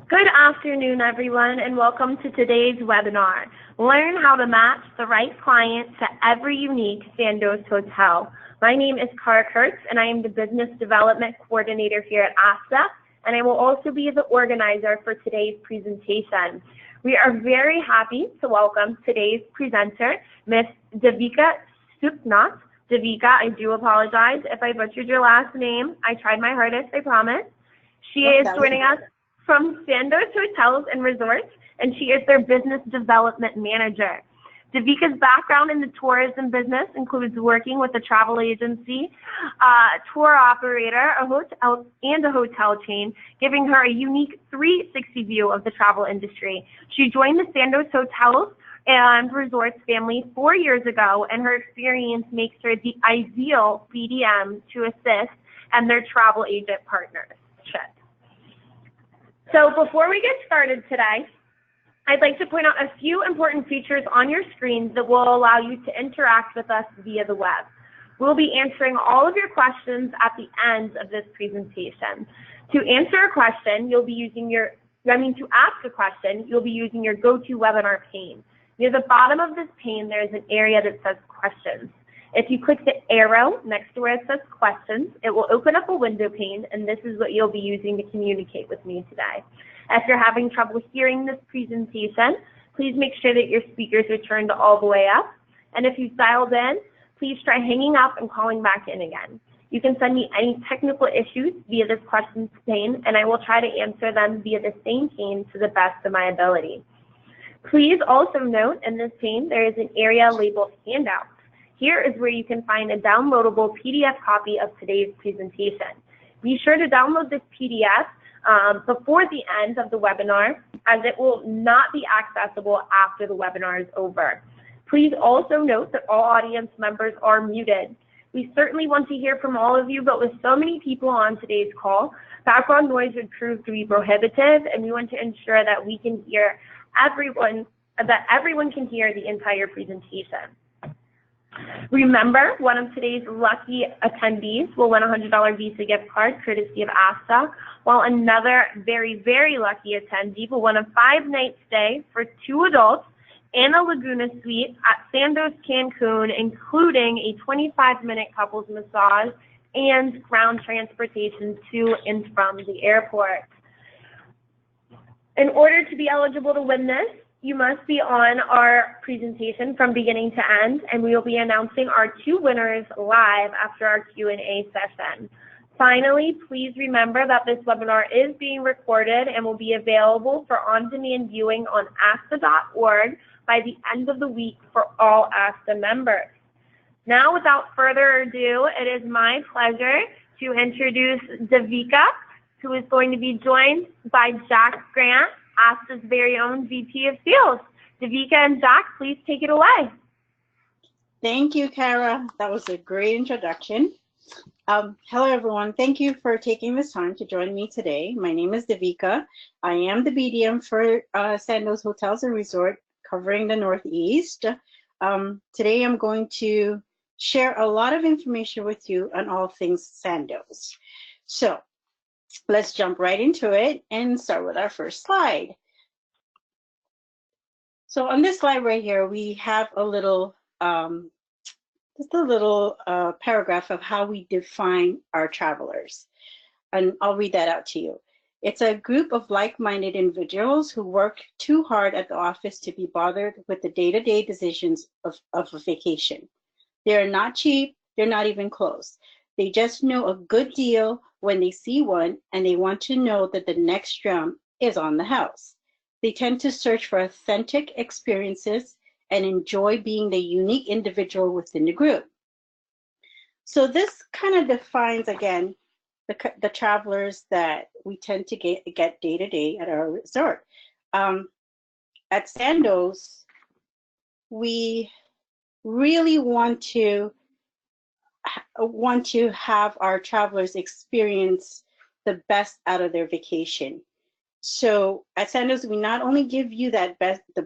Good afternoon, everyone, and welcome to today's webinar. Learn how to match the right client to every unique Sandos Hotel. My name is Cara Kurtz, and I am the Business Development Coordinator here at ASTA, and I will also be the organizer for today's presentation. We are very happy to welcome today's presenter, Ms. Devika Supnath. Devika, I do apologize if I butchered your last name. I tried my hardest, I promise. She is joining us from Sandos Hotels and Resorts, and she is their Business Development Manager. Devika's background in the tourism business includes working with a travel agency, tour operator, a hotel, and a hotel chain, giving her a unique 360 view of the travel industry. She joined the Sandos Hotels and Resorts family 4 years ago, and her experience makes her the ideal BDM to assist and their travel agent partners. So before we get started today, I'd like to point out a few important features on your screens that will allow you to interact with us via the web. We'll be answering all of your questions at the end of this presentation. To answer a question, to ask a question, you'll be using your GoToWebinar pane. Near the bottom of this pane, there is an area that says questions. If you click the arrow next to where it says questions, it will open up a window pane, and this is what you'll be using to communicate with me today. If you're having trouble hearing this presentation, please make sure that your speakers are turned all the way up. And if you've dialed in, please try hanging up and calling back in again. You can send me any technical issues via this questions pane, and I will try to answer them via the same pane to the best of my ability. Please also note in this pane there is an area labeled handouts. Here is where you can find a downloadable PDF copy of today's presentation. Be sure to download this PDF before the end of the webinar, as it will not be accessible after the webinar is over. Please also note that all audience members are muted. We certainly want to hear from all of you, but with so many people on today's call, background noise would prove to be prohibitive, and we want to ensure that we can hear everyone, that everyone can hear the entire presentation. Remember, one of today's lucky attendees will win a $100 Visa gift card courtesy of ASTA, while another very, very lucky attendee will win a 5-night stay for 2 adults in a Laguna suite at Sandos Cancun, including a 25-minute couples massage and ground transportation to and from the airport. In order to be eligible to win this, you must be on our presentation from beginning to end, and we will be announcing our 2 winners live after our Q&A session. Finally, please remember that this webinar is being recorded and will be available for on-demand viewing on asta.org by the end of the week for all ASTA members. Now, without further ado, it is my pleasure to introduce Devika, who is going to be joined by Jack Grant, ASTA's very own VP of Sales. Devika and Jack, please take it away. Thank you, Cara. That was a great introduction. Hello, everyone. Thank you for taking this time to join me today. My name is Devika. I am the BDM for Sandos Hotels and Resorts, covering the Northeast. Today, I'm going to share a lot of information with you on all things Sandos. So let's jump right into it and start with our first slide. So on this slide right here, we have a little, just a little paragraph of how we define our travelers. And I'll read that out to you. It's a group of like-minded individuals who work too hard at the office to be bothered with the day-to-day decisions of a vacation. They're not cheap, they're not even close. They just know a good deal when they see one, and they want to know that the next drum is on the house. They tend to search for authentic experiences and enjoy being the unique individual within the group. So this kind of defines, again, the travelers that we tend to get day to day at our resort. At Sandos, we really want to have our travelers experience the best out of their vacation. So at Sandos, we not only give you the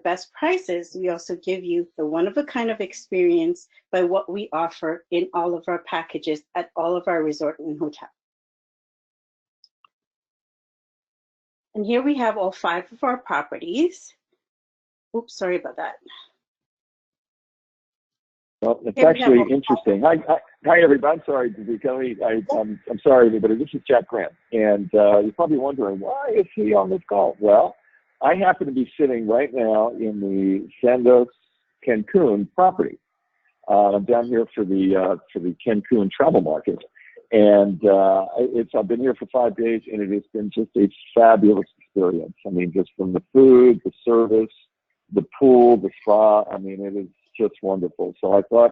best prices, we also give you the one-of-a-kind of experience by what we offer in all of our packages at all of our resort and hotel. And here we have all 5 of our properties. Oops, sorry about that. Well, it's actually interesting. Hi, everybody. I'm sorry, I'm sorry, everybody. This is Jack Grant, and you're probably wondering, why is he on this call? Well, I happen to be sitting right now in the Sandos Cancun property. I'm down here for the Cancun travel market, and I've been here for 5 days, and it has been just a fabulous experience. I mean, just from the food, the service, the pool, the spa. I mean, it is just wonderful. So I thought,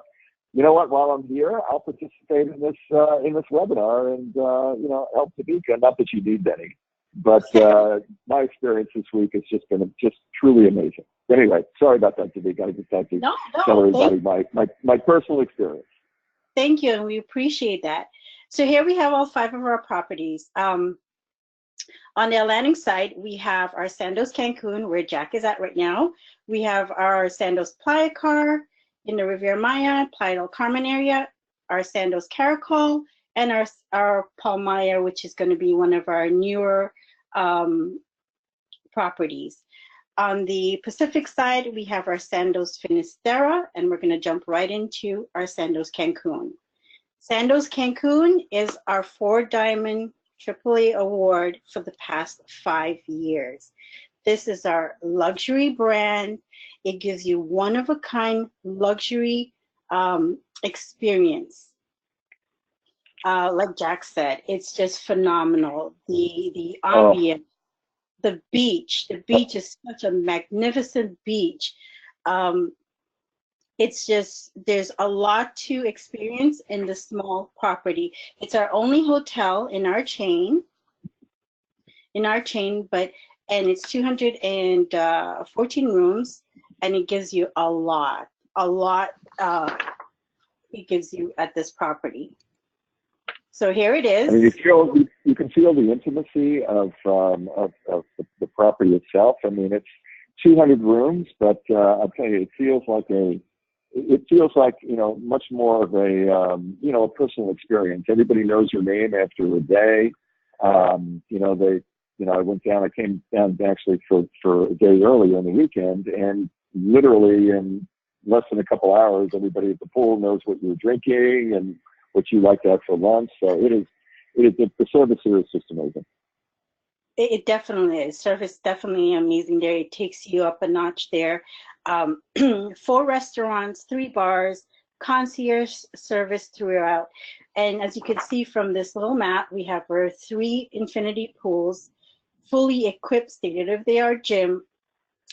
you know what? While I'm here, I'll participate in this webinar and help Tamika. Not that you need any, but my experience this week has just been truly amazing. Anyway, sorry about that, Tamika. I just had to tell everybody my personal experience. Thank you, and we appreciate that. So here we have all 5 of our properties. On the Atlantic side, we have our Sandos Cancun, where Jack is at right now. We have our Sandos Playa Car in the Riviera Maya, Playa del Carmen area, our Sandos Caracol, and our Palmaya, which is going to be one of our newer properties. On the Pacific side, we have our Sandos Finisterra, and we're going to jump right into our Sandos Cancun. Sandos Cancun is our 4-diamond AAA award for the past 5 years. This is our luxury brand. It gives you one-of-a-kind luxury experience. Like Jack said, it's just phenomenal. The ambience, the beach is such a magnificent beach. It's just, there's a lot to experience in the small property. It's our only hotel in our chain, and it's 214 rooms, and it gives you a lot it gives you at this property. So here it is. I mean, you can feel the intimacy of the property itself. I mean, it's 200 rooms, but I'll tell you, it feels like much more of a personal experience. Everybody knows your name after a day. I came down actually for a day earlier on the weekend, and literally in less than a couple hours, everybody at the pool knows what you're drinking and what you like to have for lunch. So the service here is just amazing. It definitely is. Service definitely amazing there. It takes you up a notch there. 4 restaurants, 3 bars, concierge service throughout. And as you can see from this little map, we have our 3 infinity pools, fully equipped state-of-the-art gym,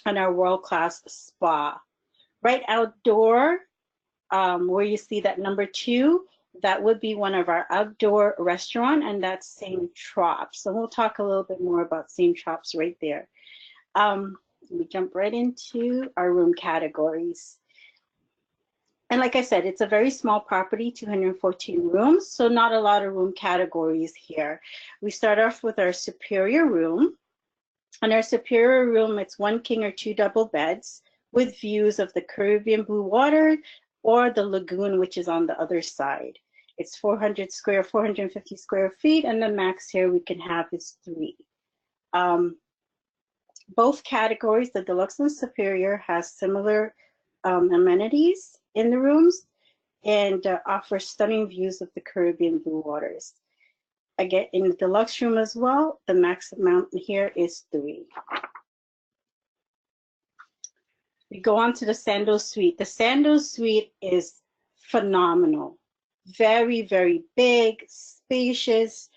and our world-class spa. Right outdoor, where you see that number 2, that would be one of our outdoor restaurant, and that's St. Trops. So we'll talk a little bit more about St. Trops right there. We jump right into our room categories. And like I said, it's a very small property, 214 rooms, so not a lot of room categories here. We start off with our superior room. On our superior room, it's 1 king or 2 double beds with views of the Caribbean blue water or the lagoon, which is on the other side. It's 450 square feet, and the max here we can have is 3. Both categories, the deluxe and superior, has similar amenities in the rooms and offer stunning views of the Caribbean blue waters. Again, in the deluxe room as well, the max amount here is 3. We go on to the Sandos Suite. The Sandos Suite is phenomenal. Very, very big, spacious.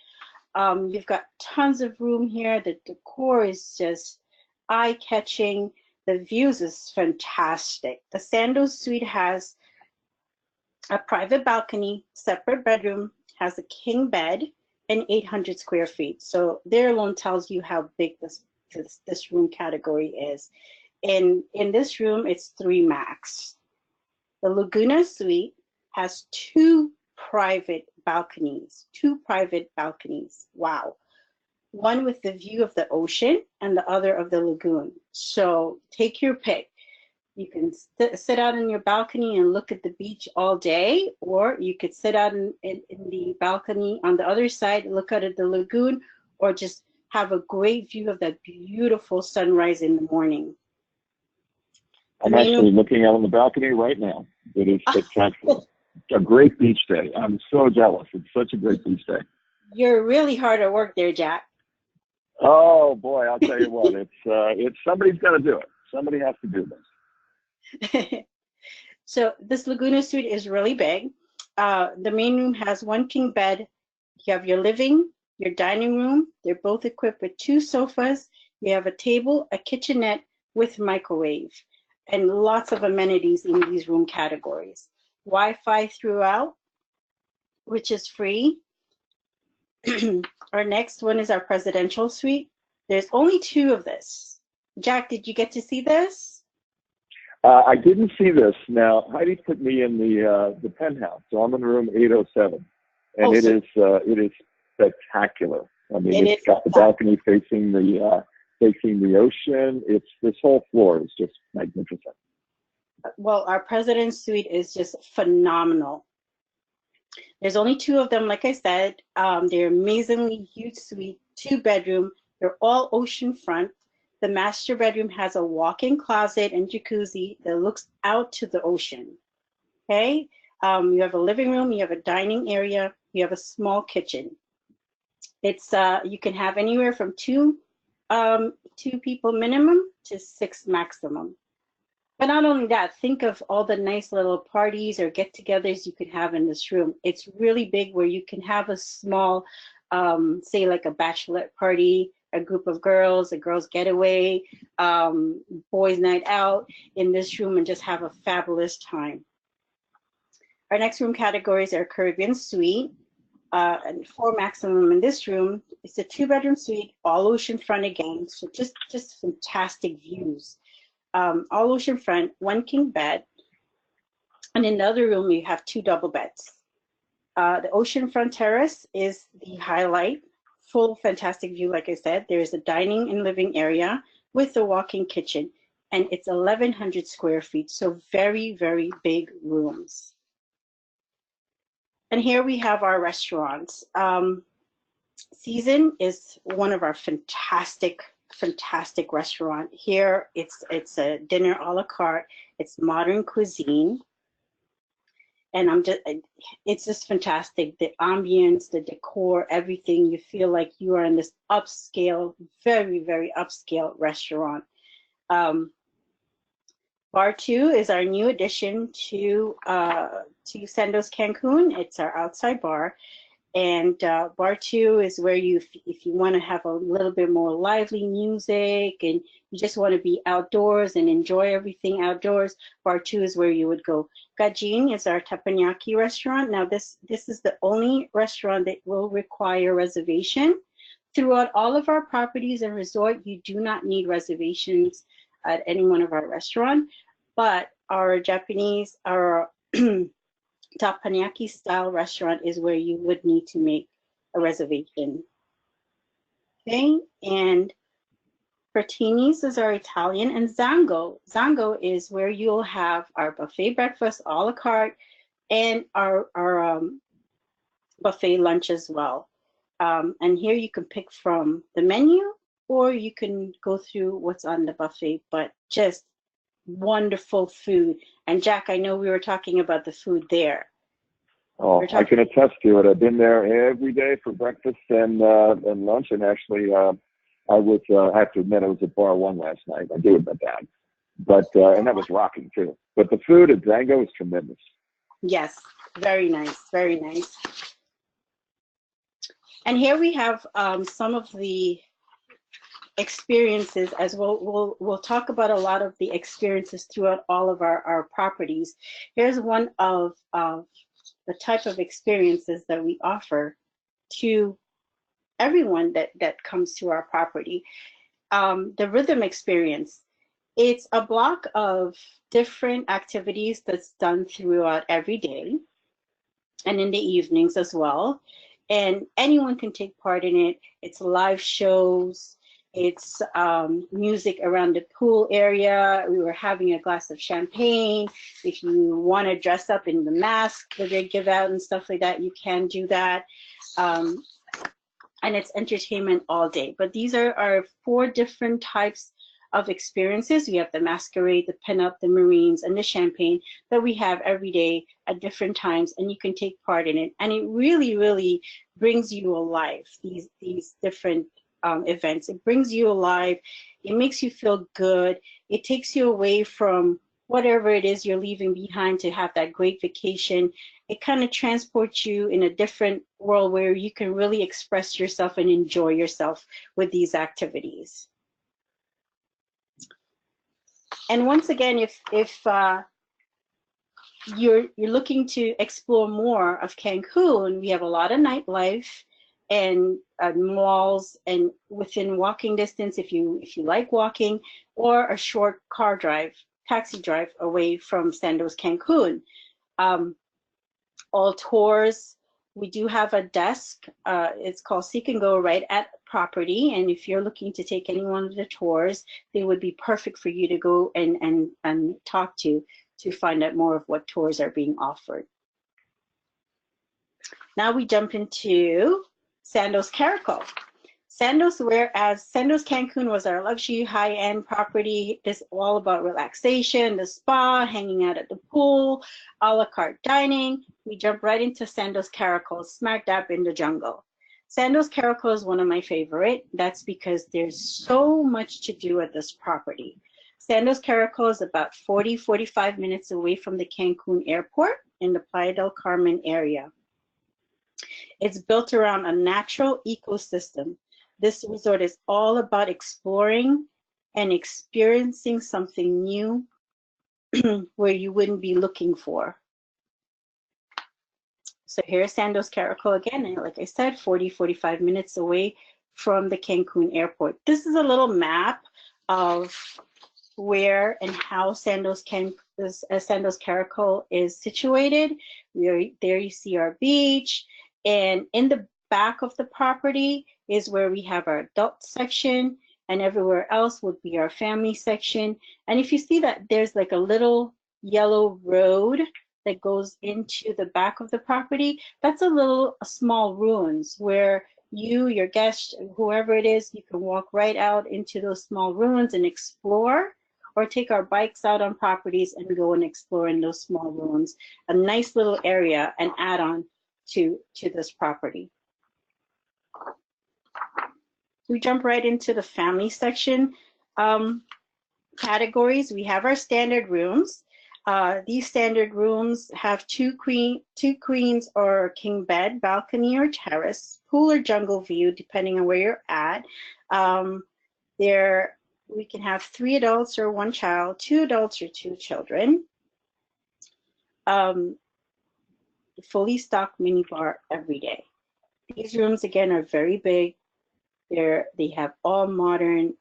You've got tons of room here. The decor is just eye-catching. The views is fantastic. The Sandos Suite has a private balcony, separate bedroom, has a king bed, and 800 square feet. So there alone tells you how big this room category is. In this room, it's 3 max. The Laguna Suite has 2 private balconies. Wow. One with the view of the ocean and the other of the lagoon. So take your pick. You can sit out on your balcony and look at the beach all day, or you could sit out in the balcony on the other side, look out at the lagoon, or just have a great view of that beautiful sunrise in the morning. I'm actually looking out on the balcony right now. It is spectacular. A great beach day. I'm so jealous. It's such a great beach day. You're really hard at work there, Jack. Oh boy, I'll tell you what. It's somebody's got to do it. Somebody has to do this. So this Laguna suite is really big. The main room has one king bed. You have your living, your dining room. They're both equipped with 2 sofas. You have a table, a kitchenette with microwave, and lots of amenities in these room categories. Wi-Fi throughout, which is free. Our next one is our presidential suite. There's only 2 of this. Jack, did you get to see this? I didn't see this. Now, Heidi put me in the penthouse, so I'm in room 807, and it is spectacular. I mean, it's got the balcony facing the ocean. This whole floor is just magnificent. Well, our president's suite is just phenomenal. There's only 2 of them, like I said. They're amazingly huge suite, 2-bedroom. They're all oceanfront. The master bedroom has a walk-in closet and jacuzzi that looks out to the ocean. Okay, you have a living room, you have a dining area, you have a small kitchen. It's you can have anywhere from 2 people minimum to 6 maximum. But not only that, think of all the nice little parties or get-togethers you could have in this room. It's really big, where you can have a small, say like a bachelorette party, a group of girls, a girls getaway, boys night out in this room, and just have a fabulous time. Our next room categories are Caribbean suite, and 4 maximum in this room. It's a 2-bedroom suite, all oceanfront again, so just fantastic views. All oceanfront, 1 king bed, and in the other room you have 2 double beds. The oceanfront terrace is the highlight. Full fantastic view, like I said. There is a dining and living area with a walk-in kitchen, and it's 1,100 square feet, so very, very big rooms. And here we have our restaurants. Season is one of our fantastic restaurant. Here it's a dinner a la carte. It's modern cuisine. And it's just fantastic. The ambience, the decor, everything. You feel like you are in this upscale, very, very upscale restaurant. Bar 2 is our new addition to Sandos Cancun. It's our outside bar. And Bar 2 is where if you want to have a little bit more lively music and you just want to be outdoors and enjoy everything outdoors, Bar 2 is where you would go. Gajin is our teppanyaki restaurant. Now this is the only restaurant that will require reservation. Throughout all of our properties and resort, you do not need reservations at any one of our restaurants, but our Japanese, our teppanyaki style restaurant is where you would need to make a reservation. Okay, and Pertini's is our Italian, and Zango. Zango is where you'll have our buffet breakfast, a la carte, and our buffet lunch as well. And here you can pick from the menu, or you can go through what's on the buffet, but just wonderful food. And Jack, I know we were talking about the food there. Oh, I can attest to it. I've been there every day for breakfast and lunch, and actually I have to admit I was at Bar 1 last night. I gave it that. But and that was rocking too. But the food at Zango is tremendous. Yes, very nice, very nice. And here we have some of the experiences, as we'll talk about a lot of the experiences throughout all of our properties. Here's one of the type of experiences that we offer to everyone that comes to our property. The rhythm experience. It's a block of different activities that's done throughout every day and in the evenings as well. And anyone can take part in it. It's live shows. It's music around the pool area. We were having a glass of champagne. If you want to dress up in the mask that they give out and stuff like that, you can do that. and it's entertainment all day. But these are our 4 different types of experiences. We have the masquerade, the pinup, the Marines, and the champagne that we have every day at different times, and you can take part in it. And it really, really brings you alive, these different events. It brings you alive. It makes you feel good. It takes you away from whatever it is you're leaving behind to have that great vacation. It kind of transports you in a different world where you can really express yourself and enjoy yourself with these activities. And once again, if you're looking to explore more of Cancun, we have a lot of nightlife and malls, and within walking distance if you like walking, or a short car drive, taxi drive away from Sandos Cancun. All tours, we do have a desk. It's called Seek and Go right at property, and if you're looking to take any one of the tours, they would be perfect for you to go and talk to find out more of what tours are being offered. Now we jump into Sandos Caracol. Sandos, whereas Sandos Cancun was our luxury high-end property, is all about relaxation, the spa, hanging out at the pool, a la carte dining. We jump right into Sandos Caracol, smack dab in the jungle. Sandos Caracol is one of my favorite. That's because there's so much to do at this property. Sandos Caracol is about 40-45 minutes away from the Cancun airport in the Playa del Carmen area. It's built around a natural ecosystem. This resort is all about exploring and experiencing something new where you wouldn't be looking for. So here's Sandos Caracol again, and like I said, 40-45 minutes away from the Cancun airport. This is a little map of where and how Sandos Caracol is situated. There you see our beach, and in the back of the property is where we have our adult section, and everywhere else would be our family section. And if you see that there's like a little yellow road that goes into the back of the property, that's a small ruins where you, your guest, whoever it is, you can walk right out into those small ruins and explore, or take our bikes out on properties and go and explore in those small ruins. A nice little area and add on to this property. We jump right into the family section categories. We have our standard rooms. These standard rooms have two queens or king bed, balcony or terrace, pool or jungle view, depending on where you're at. We can have 3 adults or 1 child, 2 adults or 2 children. Fully stocked minibar every day. These rooms again are very big. They have all modern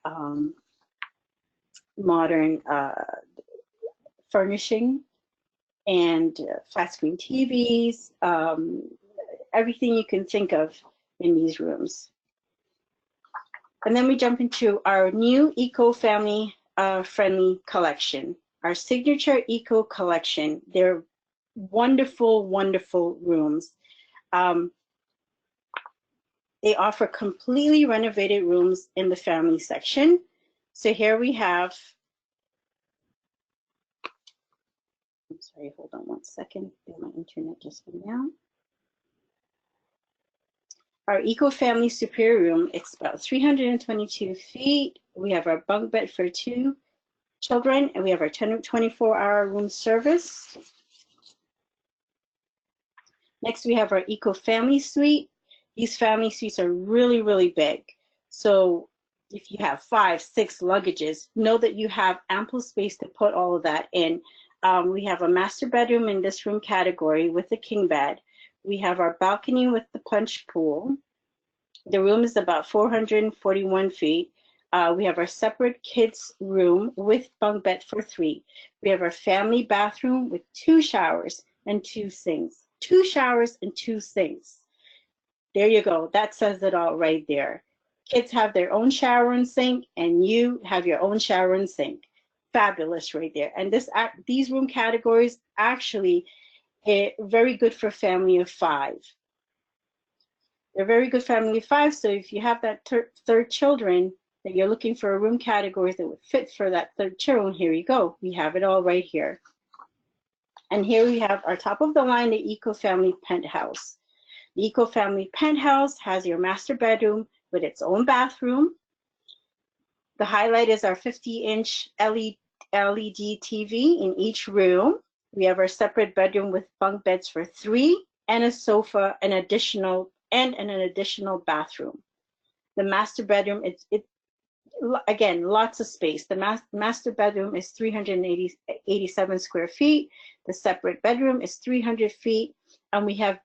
furnishing and flat screen TVs, everything you can think of in these rooms. And then we jump into our new eco-family friendly collection, our signature eco collection. They're wonderful, wonderful rooms. They offer completely renovated rooms in the family section. So here we have, I'm sorry, hold on one second. My internet just went out. Our eco-family superior room, it's about 322 feet. We have our bunk bed for 2 children, and we have our 24-hour room service. Next, we have our eco-family suite. These family suites are really, really big. So if you have 5, 6 luggages, know that you have ample space to put all of that in. We have a master bedroom in this room category with a king bed. We have our balcony with the punch pool. The room is about 441 feet. We have our separate kids room with bunk bed for 3. We have our family bathroom with 2 showers and 2 sinks. 2 showers and 2 sinks. There you go. That says it all right there. Kids have their own shower and sink, and you have your own shower and sink. Fabulous right there. And these room categories actually are very good for a family of 5. They're very good family of 5. So if you have that third children that you're looking for a room categories that would fit for that third children, here you go. We have it all right here. And here we have our top of the line, the Eco Family Penthouse. The Eco Family Penthouse has your master bedroom with its own bathroom. The highlight is our 50-inch LED TV in each room. We have our separate bedroom with bunk beds for 3 and a sofa, an additional bathroom. The master bedroom, again, lots of space. The master bedroom is 387 square feet. The separate bedroom is 300 feet. And we have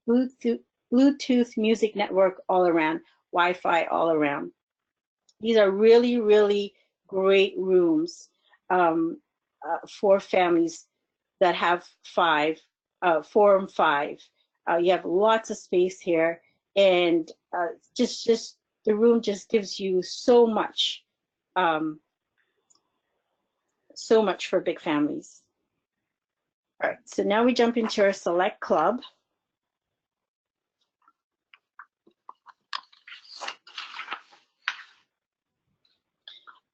Bluetooth music network all around, Wi-Fi all around. These are really, really great rooms for families that have 4 and 5. You have lots of space here, and just the room just gives you so much for big families. All right, so now we jump into our select club.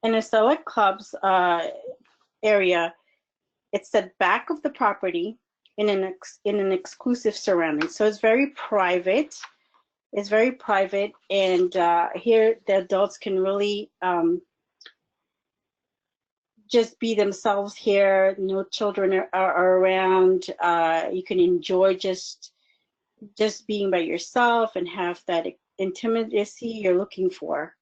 In a select club's area, it's the back of the property in an exclusive surrounding. So it's very private. It's very private, and here the adults can really just be themselves here. No children are around. You can enjoy just being by yourself and have that intimacy you're looking for.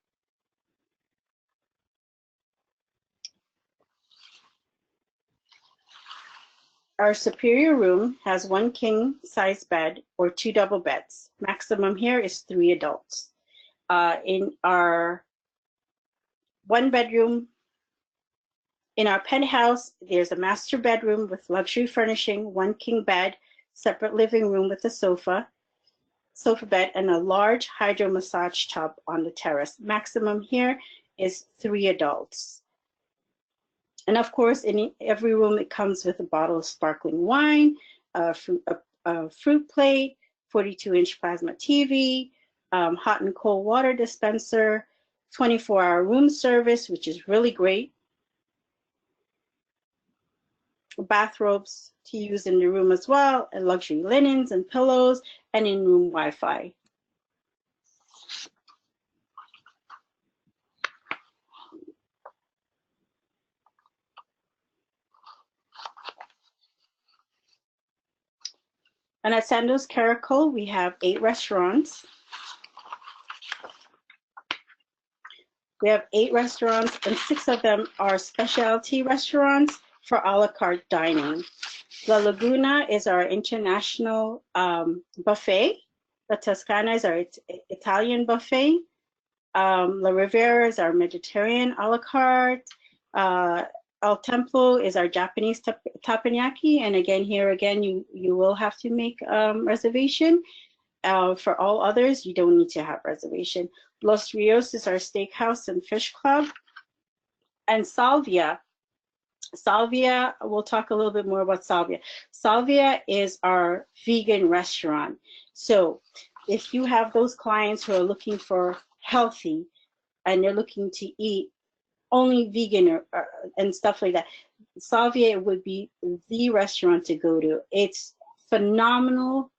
Our superior room has 1 king size bed or 2 double beds. Maximum here is 3 adults. In our 1 bedroom, in our penthouse, there's a master bedroom with luxury furnishing, 1 king bed, separate living room with a sofa bed, and a large hydro massage tub on the terrace. Maximum here is 3 adults. And of course, in every room, it comes with a bottle of sparkling wine, a fruit plate, 42-inch plasma TV, hot and cold water dispenser, 24-hour room service, which is really great, bathrobes to use in the room as well, and luxury linens and pillows, and in-room Wi-Fi. And at Sandos Caracol, we have 8 restaurants. We have 8 restaurants, and 6 of them are specialty restaurants for a la carte dining. La Laguna is our international buffet. La Toscana is our Italian buffet. La Rivera is our Mediterranean a la carte. El Templo is our Japanese teppanyaki, and again, you will have to make reservation. For all others, you don't need to have reservation. Los Rios is our steakhouse and fish club. And Salvia, we'll talk a little bit more about Salvia. Salvia is our vegan restaurant. So if you have those clients who are looking for healthy and they're looking to eat only vegan and stuff like that, Salvia would be the restaurant to go to. It's phenomenal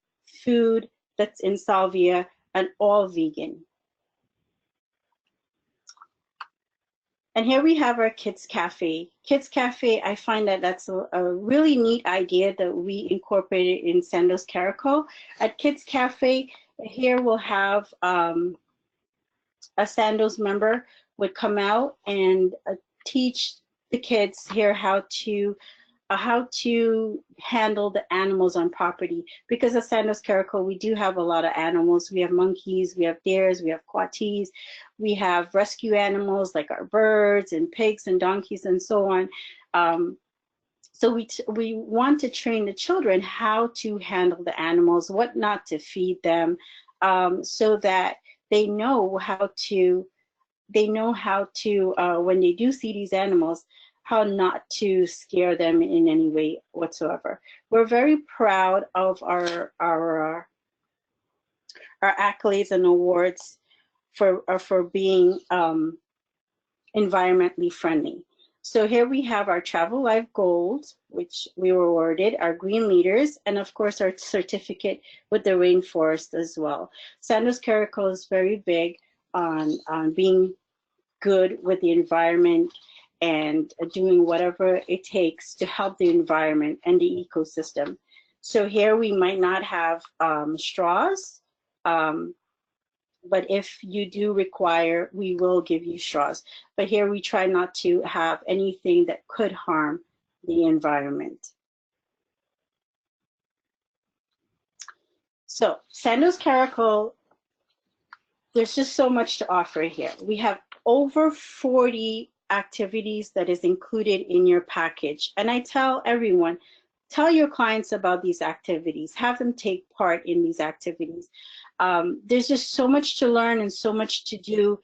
food that's in Salvia and all vegan. And here we have our Kids Cafe. Kids Cafe, I find that that's a really neat idea that we incorporated in Sandos Caracol. At Kids Cafe, here we'll have a Sandos member would come out and teach the kids here how to handle the animals on property. Because at Sandos Caracol, we do have a lot of animals. We have monkeys, we have deers, we have coatis, we have rescue animals like our birds and pigs and donkeys and so on. So we want to train the children how to handle the animals, what not to feed them, so that they know how to, when they do see these animals, how not to scare them in any way whatsoever. We're very proud of our our accolades and awards for being environmentally friendly. So here we have our Travel Life Gold, which we were awarded, our Green Leaders, and of course our certificate with the rainforest as well. Sandos Caracol is very big on being good with the environment and doing whatever it takes to help the environment and the ecosystem. So here we might not have straws, but if you do require, we will give you straws. But here we try not to have anything that could harm the environment. So Sandos Caracol, there's just so much to offer here. We have over 40 activities that is included in your package. And I tell everyone, tell your clients about these activities, have them take part in these activities. There's just so much to learn and so much to do.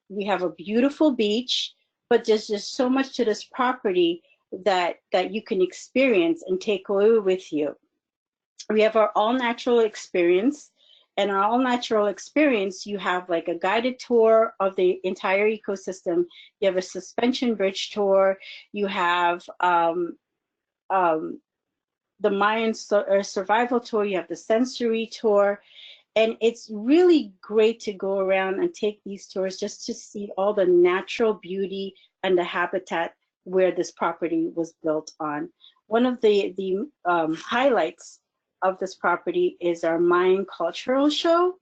We have a beautiful beach, but there's just so much to this property that you can experience and take away with you. We have our all-natural experience. And our all-natural experience, you have like a guided tour of the entire ecosystem. You have a suspension bridge tour. You have the Mayan survival tour. You have the sensory tour. And it's really great to go around and take these tours just to see all the natural beauty and the habitat where this property was built on. One of the highlights of this property is our Mayan cultural show.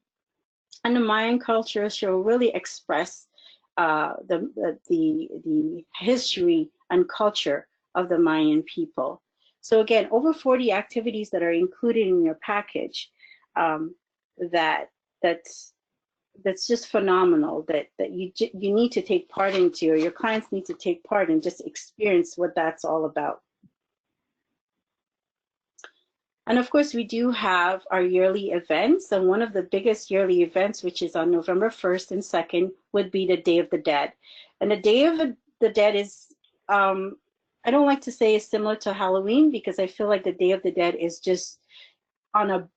And the Mayan cultural show really express the history and culture of the Mayan people. So again, over 40 activities that are included in your package. That's just phenomenal that you need to take part into, or your clients need to take part and just experience what that's all about. And of course, we do have our yearly events, and one of the biggest yearly events, which is on November 1st and 2nd, would be the Day of the Dead. And the Day of the Dead is, I don't like to say it's similar to Halloween, because I feel like the Day of the Dead is just on a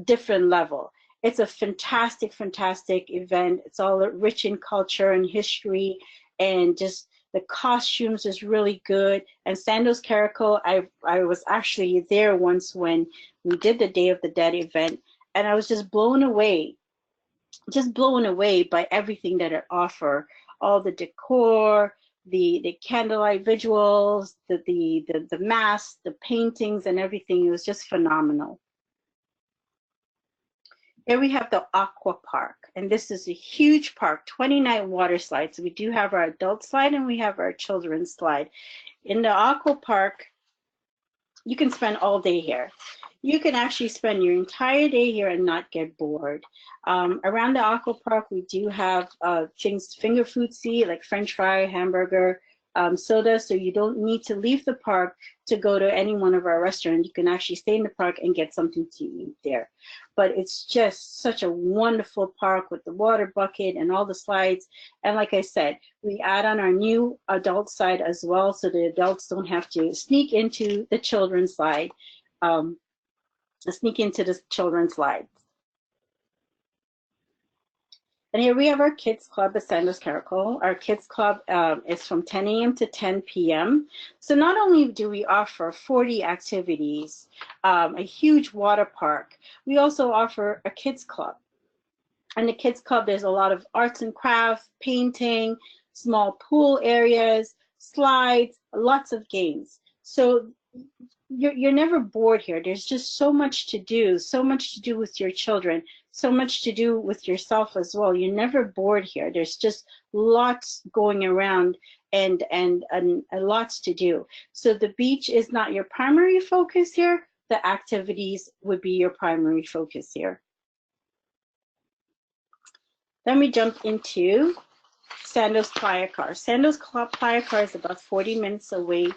different level. It's a fantastic, fantastic event. It's all rich in culture and history, and just the costumes is really good. And Sandos Caracol, I was actually there once when we did the Day of the Dead event, and I was just blown away by everything that it offered. All the decor, the candlelight visuals, the masks, the paintings, and everything. It was just phenomenal. Here we have the AQUAPARK, and this is a huge park, 29 water slides. We do have our adult slide and we have our children's slide. In the AQUAPARK, you can spend all day here. You can actually spend your entire day here and not get bored. Around the AQUAPARK, we do have things, finger foodsy, like French fry, hamburger, soda, so you don't need to leave the park to go to any one of our restaurants. You can actually stay in the park and get something to eat there. But it's just such a wonderful park with the water bucket and all the slides. And like I said, we add on our new adult side as well, so the adults don't have to sneak into the children's slide, sneak into the children's slides. And here we have our Kids Club at Sandos Caracol. Our Kids Club is from 10 a.m. to 10 p.m. So not only do we offer 40 activities, a huge water park, we also offer a Kids Club. And the Kids Club, there's a lot of arts and crafts, painting, small pool areas, slides, lots of games. So you're never bored here. There's just so much to do with your children, so much to do with yourself as well. You're never bored here. There's just lots going around and lots to do. So the beach is not your primary focus here. The activities would be your primary focus here. Then we jump into Sandos Playa Car. Sandos Playa Car is about 40 minutes away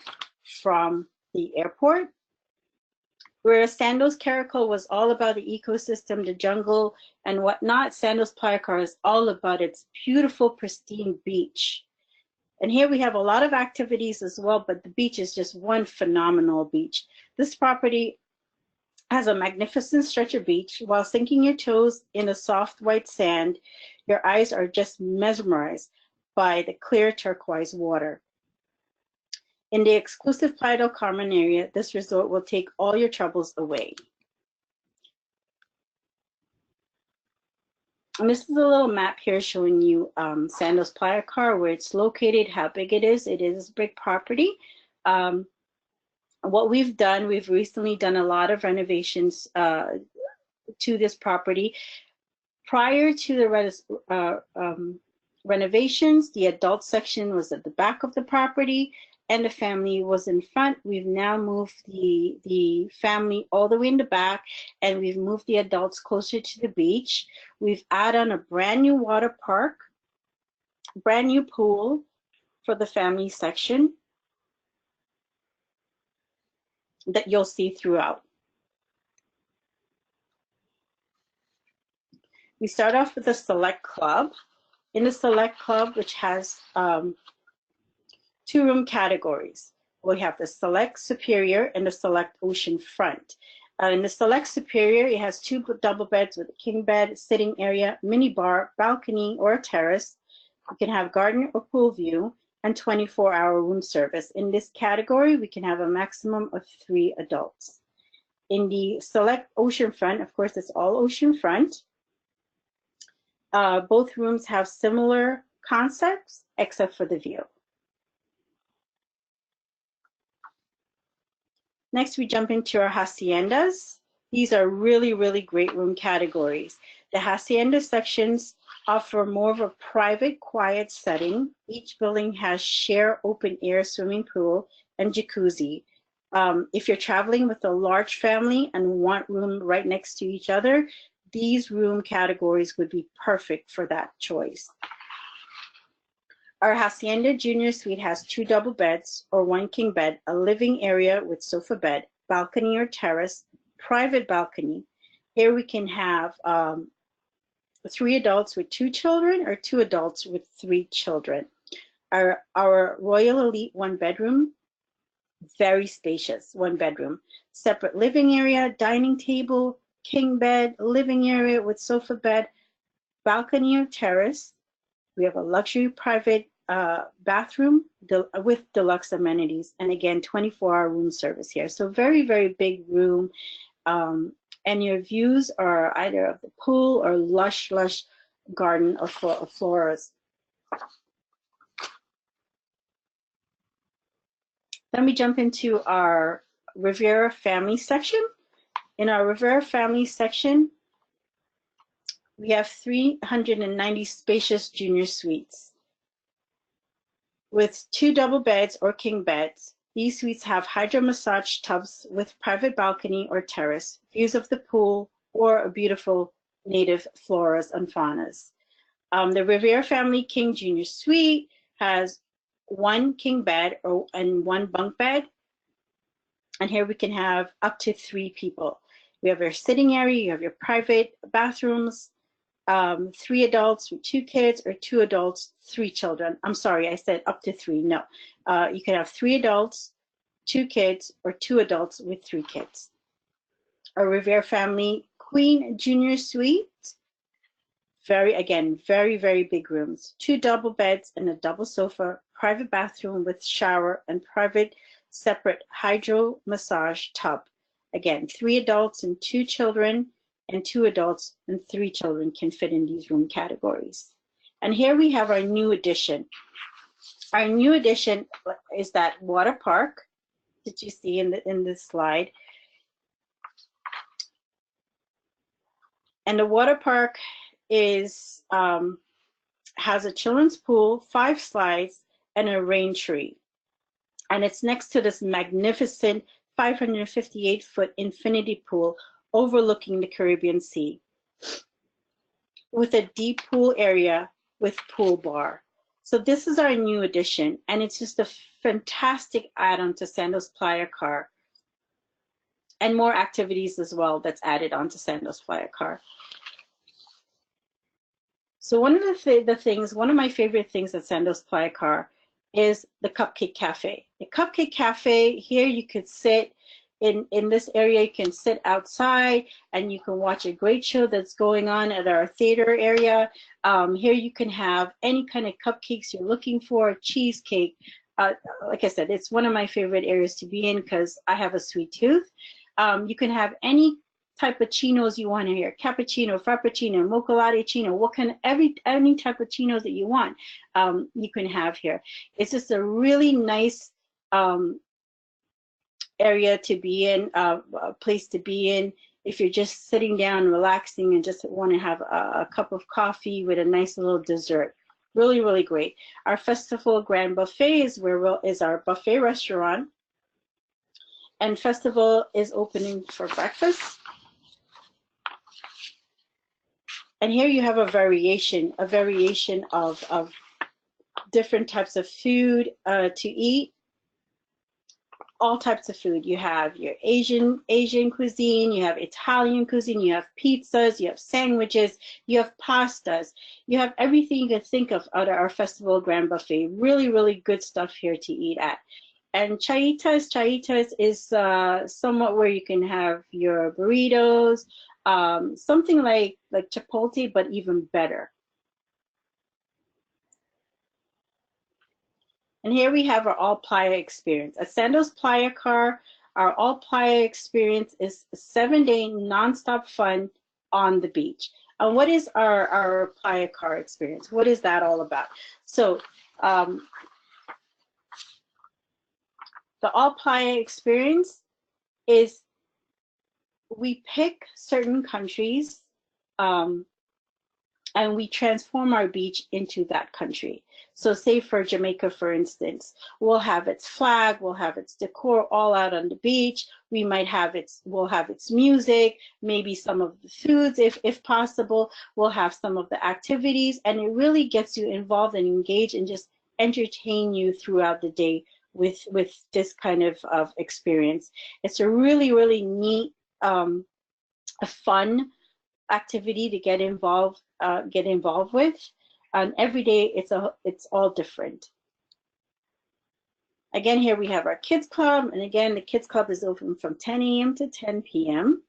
from the airport. Whereas Sandos Caracol was all about the ecosystem, the jungle, and whatnot, Sandos Playa Car is all about its beautiful, pristine beach. And here we have a lot of activities as well, but the beach is just one phenomenal beach. This property has a magnificent stretch of beach. While sinking your toes in the soft white sand, your eyes are just mesmerized by the clear turquoise water. In the exclusive Playa del Carmen area, this resort will take all your troubles away. And this is a little map here showing you Sandos Playa Car, where it's located, how big it is. It is a big property. What we've done, we've recently done a lot of renovations to this property. Prior to the renovations, the adult section was at the back of the property and the family was in front. We've now moved the family all the way in the back, and we've moved the adults closer to the beach. We've added on a brand new water park, brand new pool for the family section that you'll see throughout. We start off with the Select Club. In the Select Club, which has 2 room categories. We have the Select Superior and the Select Ocean Front. In the Select Superior, it has 2 double beds with a king bed, sitting area, mini bar, balcony, or a terrace. You can have garden or pool view, and 24-hour room service. In this category, we can have a maximum of 3 adults. In the Select Ocean Front, of course, it's all ocean front. Both rooms have similar concepts, except for the view. Next, we jump into our haciendas. These are really, really great room categories. The hacienda sections offer more of a private, quiet setting. Each building has shared open air swimming pool and jacuzzi. If you're traveling with a large family and want room right next to each other, these room categories would be perfect for that choice. Our Hacienda Junior Suite has 2 double beds or 1 king bed, a living area with sofa bed, balcony or terrace, private balcony. Here we can have 3 adults with 2 children or 2 adults with 3 children. Our Royal Elite 1 bedroom, very spacious 1 bedroom, separate living area, dining table, king bed, living area with sofa bed, balcony or terrace. We have a luxury private bathroom with deluxe amenities, and again, 24-hour room service here. So very, very big room, and your views are either of the pool or lush, lush garden of floras. Then we jump into our Riviera Family section. In our Riviera Family section, we have 390 spacious junior suites with 2 double beds or king beds. These suites have hydro massage tubs with private balcony or terrace, views of the pool, or a beautiful native floras and faunas. The Riviera Family King Junior Suite has 1 king bed and 1 bunk bed. And here we can have up to 3 people. We have your sitting area, you have your private bathrooms, 3 adults with 2 kids, or 2 adults, 3 children. I'm sorry, I said up to 3. No, you can have 3 adults, 2 kids, or 2 adults with 3 kids. A Riviera Family Queen Junior Suite. Again, very, very big rooms. 2 double beds and a double sofa, private bathroom with shower, and private separate hydro massage tub. Again, 3 adults and 2 children, and 2 adults and 3 children can fit in these room categories. And here we have our new addition. Our new addition is that water park that you see in this slide. And the water park is has a children's pool, 5 slides, and a rain tree. And it's next to this magnificent 558-foot infinity pool overlooking the Caribbean Sea, with a deep pool area with pool bar. So this is our new addition, and it's just a fantastic add-on to Sandos Playa Car, and more activities as well that's added onto Sandos Playa Car. So one of one of my favorite things at Sandos Playa Car is the Cupcake Cafe. The Cupcake Cafe, here you could sit, in this area, you can sit outside and you can watch a great show that's going on at our theater area. Here you can have any kind of cupcakes you're looking for, cheesecake. Like I said, it's one of my favorite areas to be in because I have a sweet tooth. You can have any type of chinos you want in here, cappuccino, frappuccino, mocha latte chino, what kind of any type of chinos that you want, you can have here. It's just a really nice area to be in, a place to be in if you're just sitting down, relaxing, and just want to have a cup of coffee with a nice little dessert. Really, really great. Our Festival Grand Buffet is our buffet restaurant, and Festival is opening for breakfast. And here you have a variation of different types of food to eat. All types of food. You have your Asian cuisine, you have Italian cuisine, you have pizzas, you have sandwiches, you have pastas, you have everything you can think of out of our Festival Grand Buffet. Really, really good stuff here to eat at. And Chaitas is somewhat where you can have your burritos, something like Chipotle, but even better. And here we have our All Playa experience. At Sandos Playa Car, our All Playa experience is a 7-day nonstop fun on the beach. And what is our Playa Car experience? What is that all about? So the All Playa experience is we pick certain countries and we transform our beach into that country. So say for Jamaica, for instance, we'll have its flag, we'll have its decor all out on the beach. We might have we'll have its music, maybe some of the foods if possible. We'll have some of the activities, and it really gets you involved and engaged and just entertain you throughout the day with this kind of experience. It's a really, really neat, a fun activity to get involved with. And every day it's all different. Again, here we have our kids club, and again the kids club is open from 10 a.m. to 10 p.m.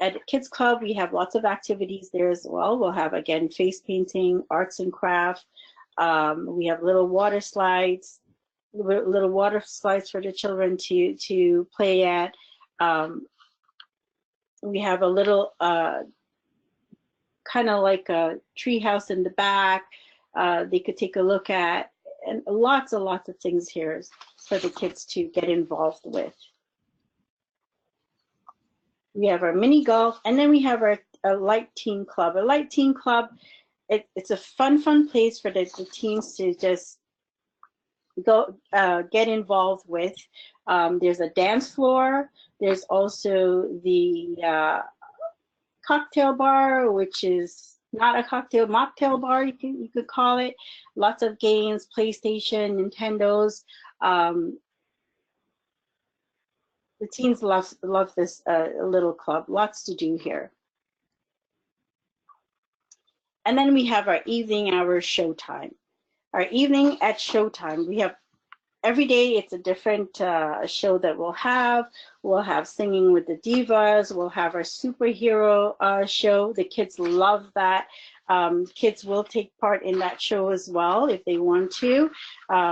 At the kids club we have lots of activities there as well. We'll have again face painting, arts and craft. We have little water slides for the children to play at. We have a little kind of like a tree house in the back they could take a look at, and lots of things here for the kids to get involved with. We have our mini golf, and then we have our light teen club. A light teen club, it's a fun place for the teens to just go get involved with. There's a dance floor. There's also the cocktail bar, which is not a mocktail bar, you could call it. Lots of games, PlayStation, Nintendos. The teens love this little club. Lots to do here. And then we have our evening hour showtime. Our evening at Showtime, we have every day it's a different show that we'll have. We'll have Singing with the Divas. We'll have our superhero show. The kids love that. Kids will take part in that show as well if they want to.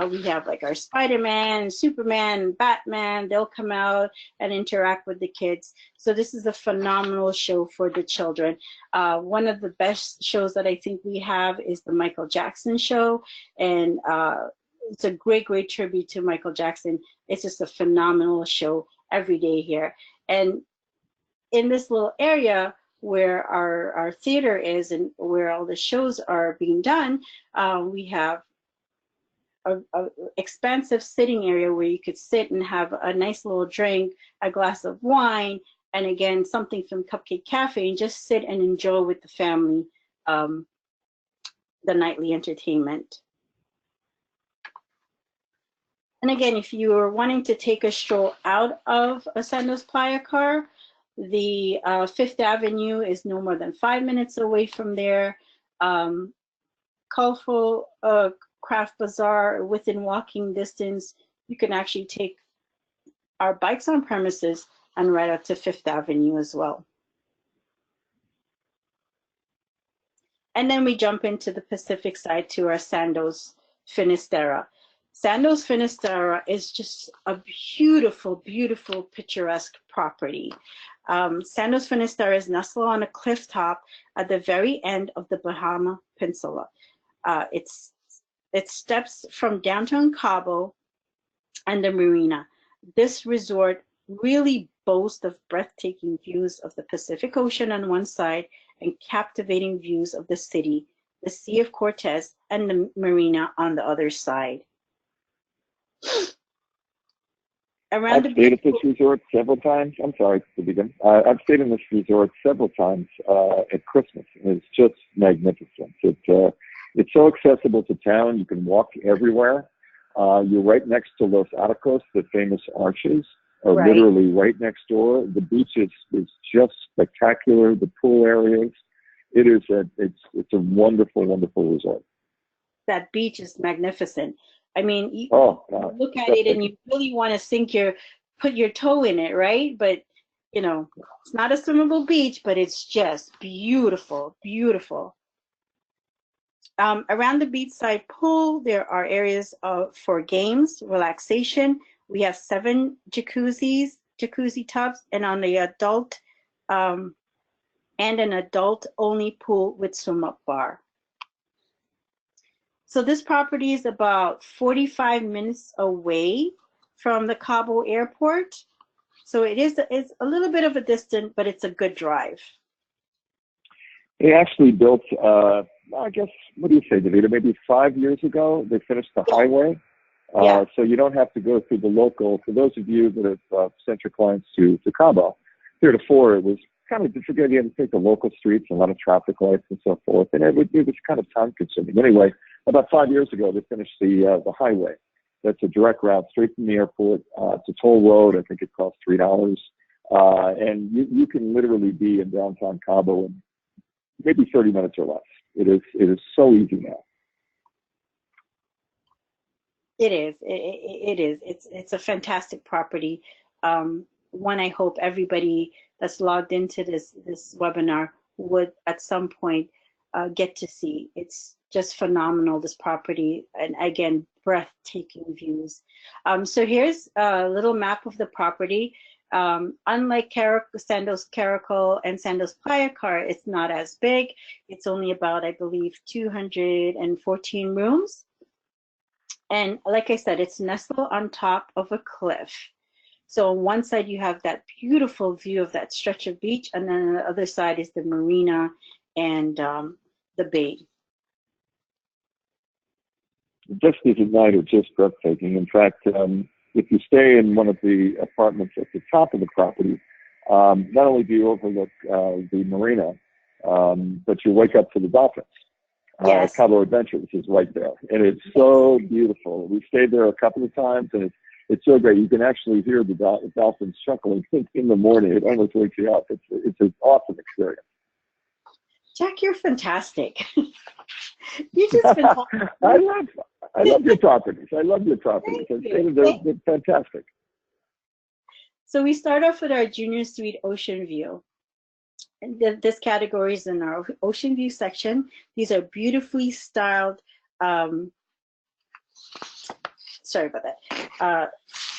We have like our Spider-Man, Superman, Batman. They'll come out and interact with the kids. So this is a phenomenal show for the children. One of the best shows that I think we have is the Michael Jackson show. And it's a great tribute to Michael Jackson. It's just a phenomenal show every day here. And in this little area where our theater is and where all the shows are being done, we have a expansive sitting area where you could sit and have a nice little drink, a glass of wine, and again, something from Cupcake Cafe, and just sit and enjoy with the family the nightly entertainment. And again, if you are wanting to take a stroll out of a Sandos Playa Car, the 5th Avenue is no more than 5 minutes away from there. Colorful craft bazaar within walking distance. You can actually take our bikes on premises and right up to Fifth Avenue as well. And then we jump into the Pacific side to our Sandos Finisterre. Sandos Finisterre is just a beautiful, beautiful, picturesque property. Sandos Finisterre is nestled on a cliff top at the very end of the Bahama Peninsula. It steps from downtown Cabo and the marina. This resort really boasts of breathtaking views of the Pacific Ocean on one side and captivating views of the city, the Sea of Cortez, and the marina on the other side. I've stayed at this resort several times. I'm sorry to begin. I've stayed in this resort several times at Christmas, and it's just magnificent. It's so accessible to town. You can walk everywhere. You're right next to Los Arcos, the famous arches, are Right. literally right next door. The beach is just spectacular. The pool areas. It's a wonderful, wonderful resort. That beach is magnificent. I mean, you look at it and you really want to put your toe in it, right? But, you know, it's not a swimmable beach, but it's just beautiful, beautiful. Around the beachside pool, there are areas for games, relaxation. We have 7 jacuzzi tubs, and on the adult, and an adult-only pool with swim-up bar. So this property is about 45 minutes away from the Cabo Airport. So it's a little bit of a distance, but it's a good drive. They actually built, I guess, what do you say, Davida? Maybe 5 years ago, they finished the highway. Yeah. So you don't have to go through the local. For those of you that have sent your clients to Cabo, heretofore it was kind of difficult. You had to take the local streets, a lot of traffic lights and so forth, and it was kind of time consuming. Anyway, about 5 years ago, they finished the highway. That's a direct route straight from the airport. It's a toll road. I think it costs $3. And you can literally be in downtown Cabo in maybe 30 minutes or less. It is so easy now. It is. It is. It's a fantastic property. One I hope everybody that's logged into this webinar would at some point get to see. It's just phenomenal, this property, and again, breathtaking views. So here's a little map of the property. Unlike Sandos Caracol and Sandos Playa Car, it's not as big. It's only about, I believe, 214 rooms. And like I said, it's nestled on top of a cliff. So on one side, you have that beautiful view of that stretch of beach, and then on the other side is the marina and the bay. Just as a night are just breathtaking. In fact, if you stay in one of the apartments at the top of the property, not only do you overlook the marina, but you wake up to the dolphins. Yes. Cabo Adventures is right there, and it's so beautiful. We stayed there a couple of times, and it's so great. You can actually hear the dolphins chuckling in the morning. It almost wakes you up. It's an awesome experience. Jack, you're fantastic. You just fantastic. I love your properties. I love your properties. They're fantastic. So we start off with our junior suite ocean view. And this category is in our ocean view section. These are beautifully styled. Sorry about that.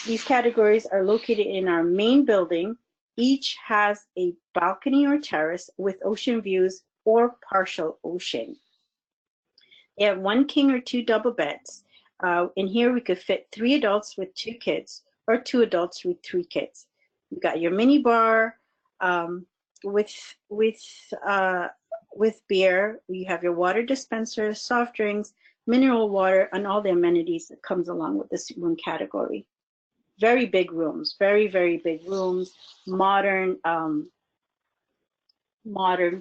These categories are located in our main building. Each has a balcony or terrace with ocean views or partial ocean. They have 1 king or 2 double beds. In here, we could fit 3 adults with 2 kids or 2 adults with 3 kids. You've got your mini bar with beer. You have your water dispenser, soft drinks, mineral water, and all the amenities that comes along with this room category. Very big rooms, very, very big rooms, modern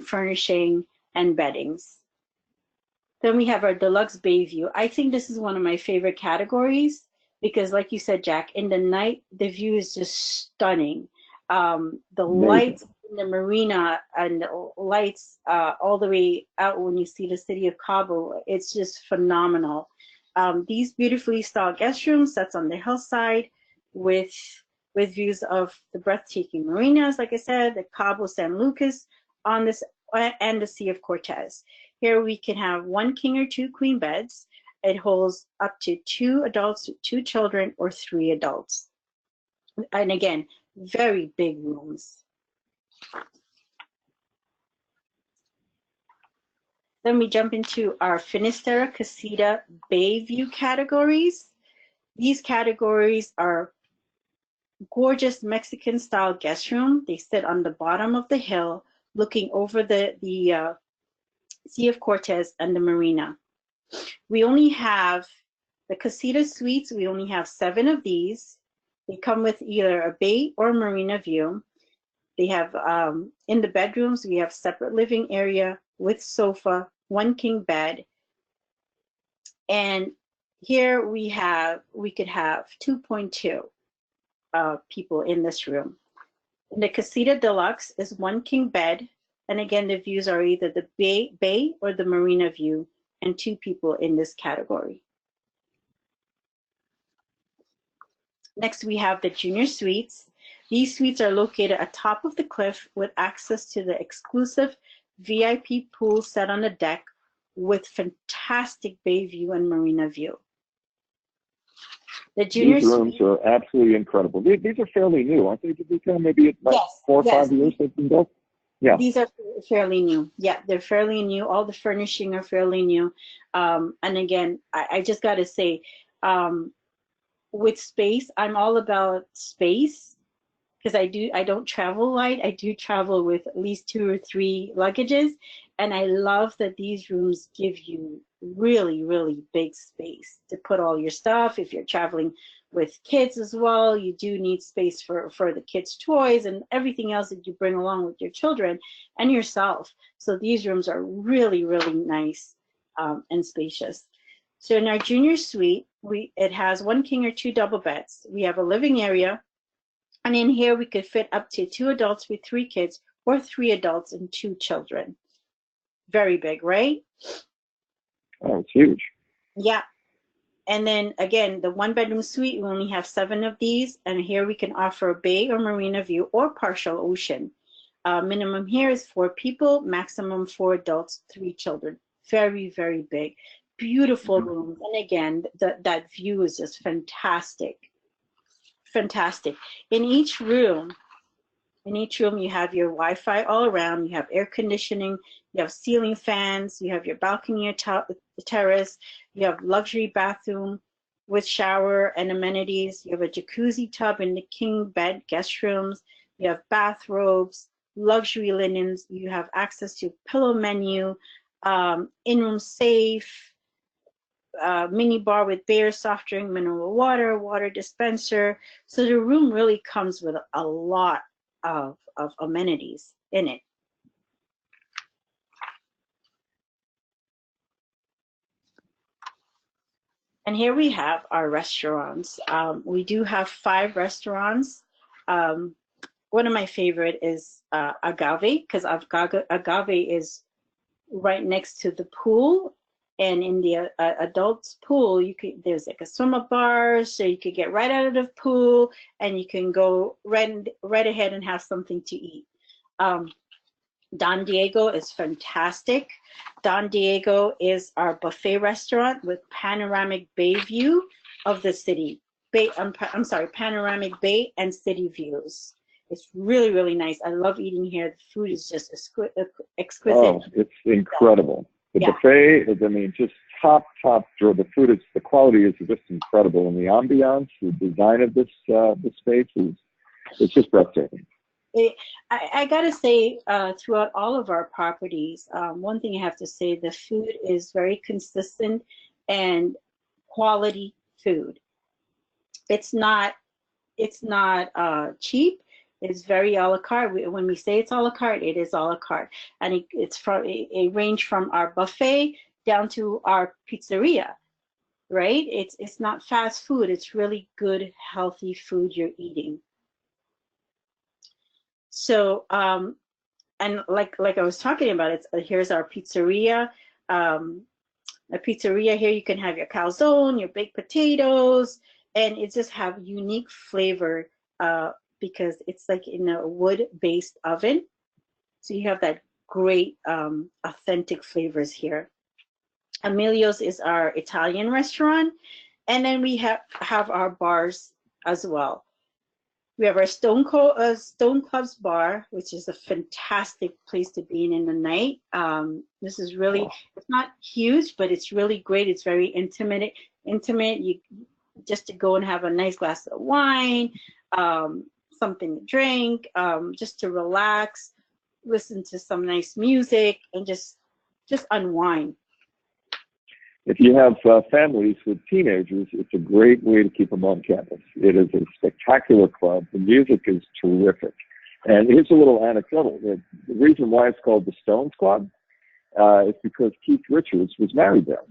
furnishing and beddings. Then we have our deluxe bay view. I think this is one of my favorite categories because, like you said, Jack, in the night, the view is just stunning. The lights in the marina and the lights all the way out when you see the city of Cabo, it's just phenomenal. These beautifully styled guest rooms that's on the hillside with with views of the breathtaking marinas, like I said, the Cabo San Lucas on this, and the Sea of Cortez. Here we can have 1 king or 2 queen beds. It holds up to 2 adults, 2 children, or 3 adults. And again, very big rooms. Then we jump into our Finisterre Casita Bay View categories. These categories are gorgeous Mexican style guest room. They sit on the bottom of the hill looking over the Sea of Cortez and the marina. We only have the Casita Suites. We only have 7 of these. They come with either a bay or marina view. They have, in the bedrooms, we have separate living area with sofa, 1 king bed. And here we could have 2.2 people in this room. The Casita Deluxe is 1 king bed. And again, the views are either the bay or the marina view, and 2 people in this category. Next, we have the Junior Suites. These suites are located atop of the cliff with access to the exclusive VIP pool set on the deck with fantastic bay view and marina view. The Junior These rooms are absolutely incredible. These are fairly new, aren't they? Did they come maybe like 4 or 5 years they've been built? Yeah. These are fairly new. Yeah, they're fairly new. All the furnishing are fairly new. And again, I just got to say, with space, I'm all about space because I don't travel light. I do travel with at least 2 or 3 luggages. And I love that these rooms give you really, really big space to put all your stuff. If you're traveling with kids as well, you do need space for the kids' toys and everything else that you bring along with your children and yourself. So these rooms are really, really nice and spacious. So in our junior suite, it has 1 king or 2 double beds. We have a living area. And in here, we could fit up to 2 adults with 3 kids or 3 adults and 2 children. Very big, right? Oh, it's huge. Yeah. And then again, the 1-bedroom suite, we only have 7 of these. And here we can offer a bay or marina view or partial ocean. Minimum here is 4 people, maximum 4 adults, 3 children. Very, very big. Beautiful rooms. And again, that view is just fantastic. Fantastic. In each room, you have your Wi-Fi all around. You have air conditioning. You have ceiling fans. You have your balcony or terrace. You have luxury bathroom with shower and amenities. You have a jacuzzi tub in the king bed guest rooms. You have bathrobes, luxury linens. You have access to pillow menu, in-room safe, mini bar with beer, soft drink, mineral water, water dispenser. So the room really comes with a lot of amenities in it. And here we have our restaurants. We do have 5 restaurants. One of my favorite is Agave, because Agave is right next to the pool. And in the adults pool, there's like a swim-up bar, so you could get right out of the pool and you can go right ahead and have something to eat. Don Diego is fantastic. Don Diego is our buffet restaurant with panoramic bay view of the city. Panoramic bay and city views. It's really, really nice. I love eating here. The food is just exquisite. Oh, it's incredible. The buffet is, I mean, just top drawer. The food is, the quality is just incredible. And the ambiance, the design of this space it's just breathtaking. I gotta say, throughout all of our properties, one thing I have to say, the food is very consistent and quality food. It's not cheap. It's very a la carte. When we say it's a la carte, it is a la carte, and it range from our buffet down to our pizzeria, right? It's not fast food. It's really good, healthy food you're eating. So, and like I was talking about, here's our pizzeria. A pizzeria here, you can have your calzone, your baked potatoes, and it just have unique flavor because it's like in a wood-based oven. So you have that great authentic flavors here. Emilio's is our Italian restaurant. And then we have our bars as well. We have our Stone Club's bar, which is a fantastic place to be in the night. This is really, it's not huge, but it's really great. It's very intimate. You just to go and have a nice glass of wine, something to drink, just to relax, listen to some nice music, and just unwind. If you have families with teenagers, it's a great way to keep them on campus. It is a spectacular club. The music is terrific. And here's a little anecdotal. The reason why it's called the Stones Club is because Keith Richards was married there.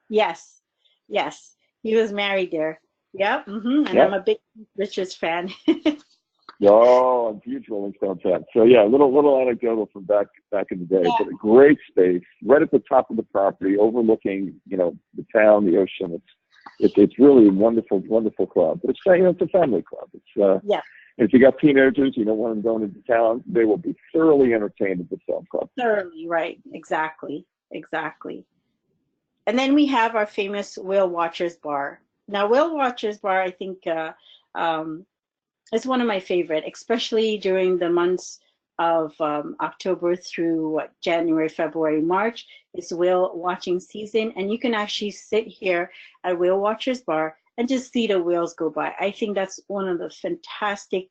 Yes. He was married there. Yep. And yep. I'm a big Keith Richards fan. Oh, I'm a huge Rolling Stone fan. So yeah, a little anecdotal from back in the day, but a great space right at the top of the property, overlooking, the town, the ocean. It's really a wonderful club. But it's it's a family club. It's if you got teenagers, you don't want them going into town, they will be thoroughly entertained at the Stone Club. Thoroughly, right? Exactly. And then we have our famous Whale Watchers Bar. Now, Whale Watchers Bar, I think. It's one of my favorite, especially during the months of October through January, February, March. It's whale watching season, and you can actually sit here at Whale Watchers Bar and just see the whales go by. I think that's one of the fantastic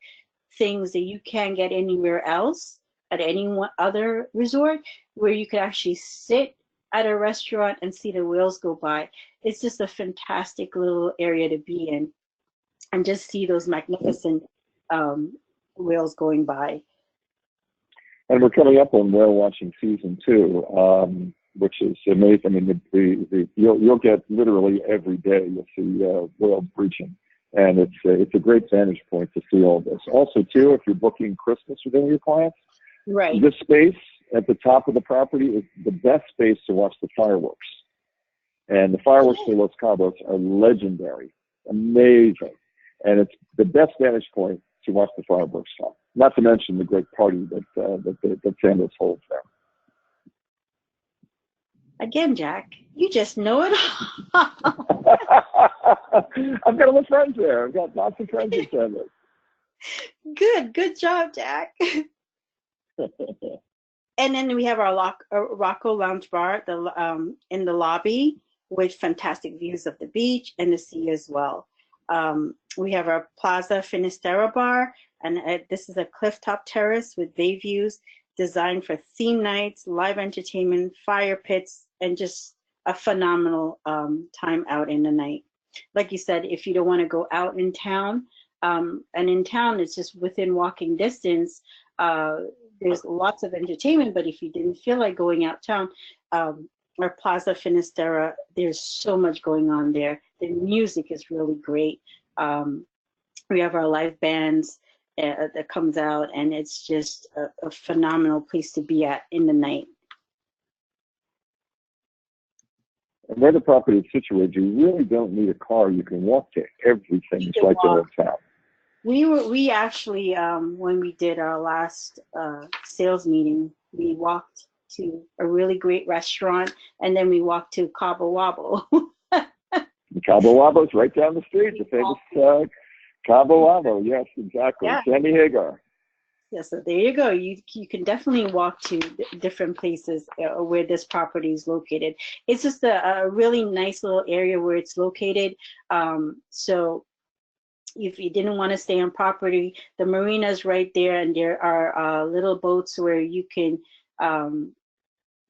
things that you can't get anywhere else at any other resort, where you could actually sit at a restaurant and see the whales go by. It's just a fantastic little area to be in, and just see those magnificent whales going by. And we're coming up on whale watching season 2, which is amazing. I mean, you'll get literally every day you'll see whales breaching, and it's a great vantage point to see all this. Also, too, if you're booking Christmas with any of your clients, right, this space at the top of the property is the best space to watch the fireworks. And the fireworks in Los Cabos are legendary, amazing. And it's the best vantage point to watch the fireworks from. Not to mention the great party that Sandos holds there. Again, Jack, you just know it all. I've got other friends there. I've got lots of friends in Sandos. Good job, Jack. And then we have our Rocco Lounge Bar in the lobby with fantastic views of the beach and the sea as well. We have our Plaza Finisterra Bar, and this is a clifftop terrace with bay views designed for theme nights, live entertainment, fire pits, and just a phenomenal time out in the night. Like you said, if you don't want to go out in town, and in town it's just within walking distance, there's lots of entertainment, but if you didn't feel like going out town, our Plaza Finisterra, there's so much going on there. The music is really great. We have our live bands that comes out, and it's just a phenomenal place to be at in the night. And where the property is situated, you really don't need a car. You can walk to everything. It's right there in town. We actually, when we did our last sales meeting, we walked to a really great restaurant, and then we walked to Cabo Wabo. Cabo Wabo's right down the street, the famous Cabo Wabo. Yes, exactly. Yeah. Sammy Hagar. Yeah, so there you go. You can definitely walk to different places where this property is located. It's just a really nice little area where it's located. So if you didn't want to stay on property, the marina's right there, and there are little boats where you can,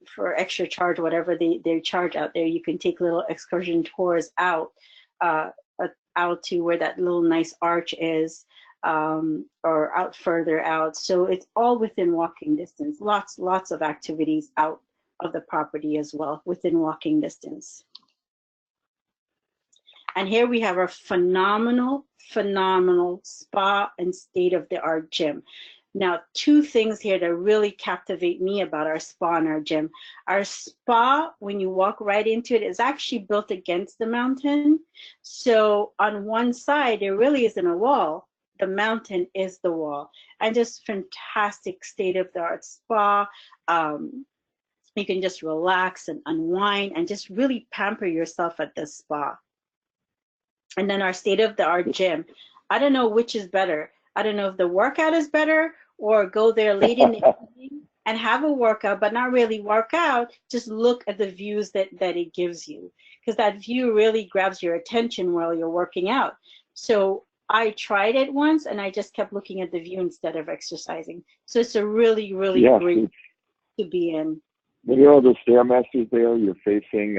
for extra charge, whatever they charge out there, you can take little excursion tours out to where that little nice arch is, or out further out. So it's all within walking distance. Lots of activities out of the property as well, within walking distance. And here we have our phenomenal spa and state-of-the-art gym. Now, two things here that really captivate me about our spa and our gym. Our spa, when you walk right into it, is actually built against the mountain. So on one side, there really isn't a wall, the mountain is the wall. And just fantastic state-of-the-art spa. You can just relax and unwind and just really pamper yourself at this spa. And then our state-of-the-art gym. I don't know which is better. I don't know if the workout is better or go there late in the evening and have a workout, but not really work out. Just look at the views that it gives you, because that view really grabs your attention while you're working out. So I tried it once and I just kept looking at the view instead of exercising. So it's a really, really great to be in. When you're all the Stairmasters there, you're facing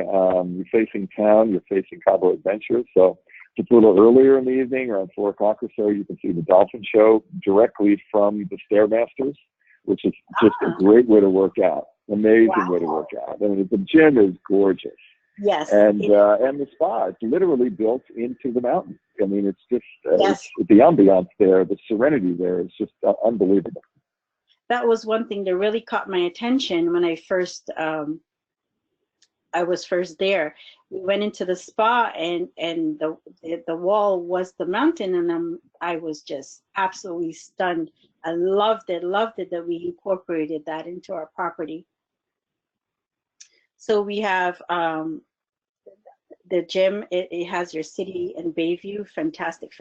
town, you're facing Cabo Adventure. So it's a little earlier in the evening, around 4 o'clock or so, you can see the dolphin show directly from the Stairmasters, which is just a great way to work out. Amazing way to work out. I mean, the gym is gorgeous. Yes. And the spa, it's literally built into the mountain. I mean, it's just the ambiance there, the serenity there is just unbelievable. That was one thing that really caught my attention when I was first there. We went into the spa and the wall was the mountain, and I was just absolutely stunned. I loved it that we incorporated that into our property. So we have the gym, it has your city and bay view. Fantastic.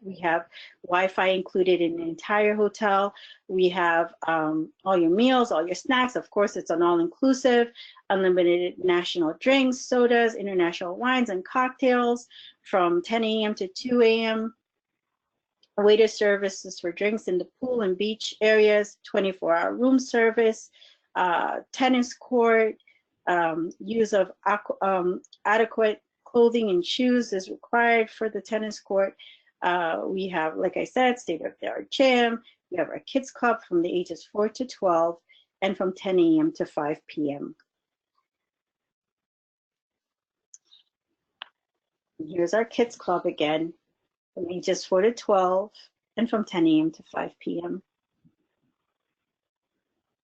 We have Wi-Fi included in the entire hotel. We have all your meals, all your snacks. Of course, it's an all-inclusive, unlimited national drinks, sodas, international wines and cocktails from 10 a.m. to 2 a.m. Waiter services for drinks in the pool and beach areas, 24-hour room service, tennis court, use of adequate clothing and shoes is required for the tennis court. We have, like I said, state-of-the-art gym. We have our kids club from the ages 4 to 12 and from 10 a.m. to 5 p.m. Here's our kids club again, from ages 4 to 12 and from 10 a.m. to 5 p.m.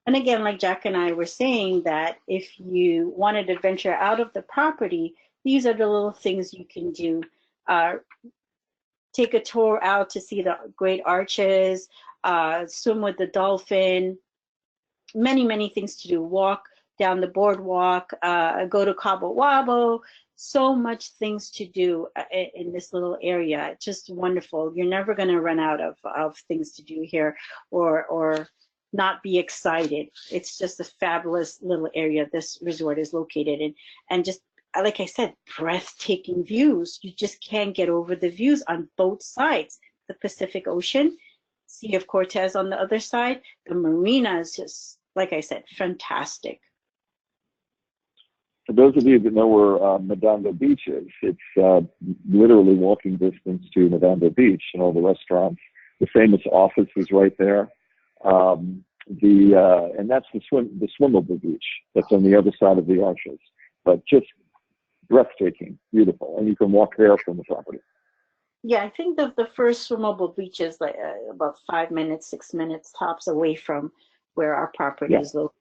And again, like Jack and I were saying, that if you wanted to venture out of the property, these are the little things you can do. Take a tour out to see the great arches, swim with the dolphin, many things to do. Walk down the boardwalk, go to Cabo Wabo. So much things to do in this little area. It's just wonderful. You're never going to run out of things to do here or not be excited. It's just a fabulous little area this resort is located in, and just like I said, breathtaking views. You just can't get over the views on both sides. The Pacific Ocean, Sea of Cortez on the other side. The marina is just, like I said, fantastic. For those of you that know where Madondo Beach is, it's literally walking distance to Madondo Beach and all the restaurants. The famous office is right there. And that's the swimmable beach that's on the other side of the arches. But just breathtaking, beautiful, and you can walk there from the property. Yeah, I think the first swimmable beach is like about 5 minutes, 6 minutes tops away from where our property is located.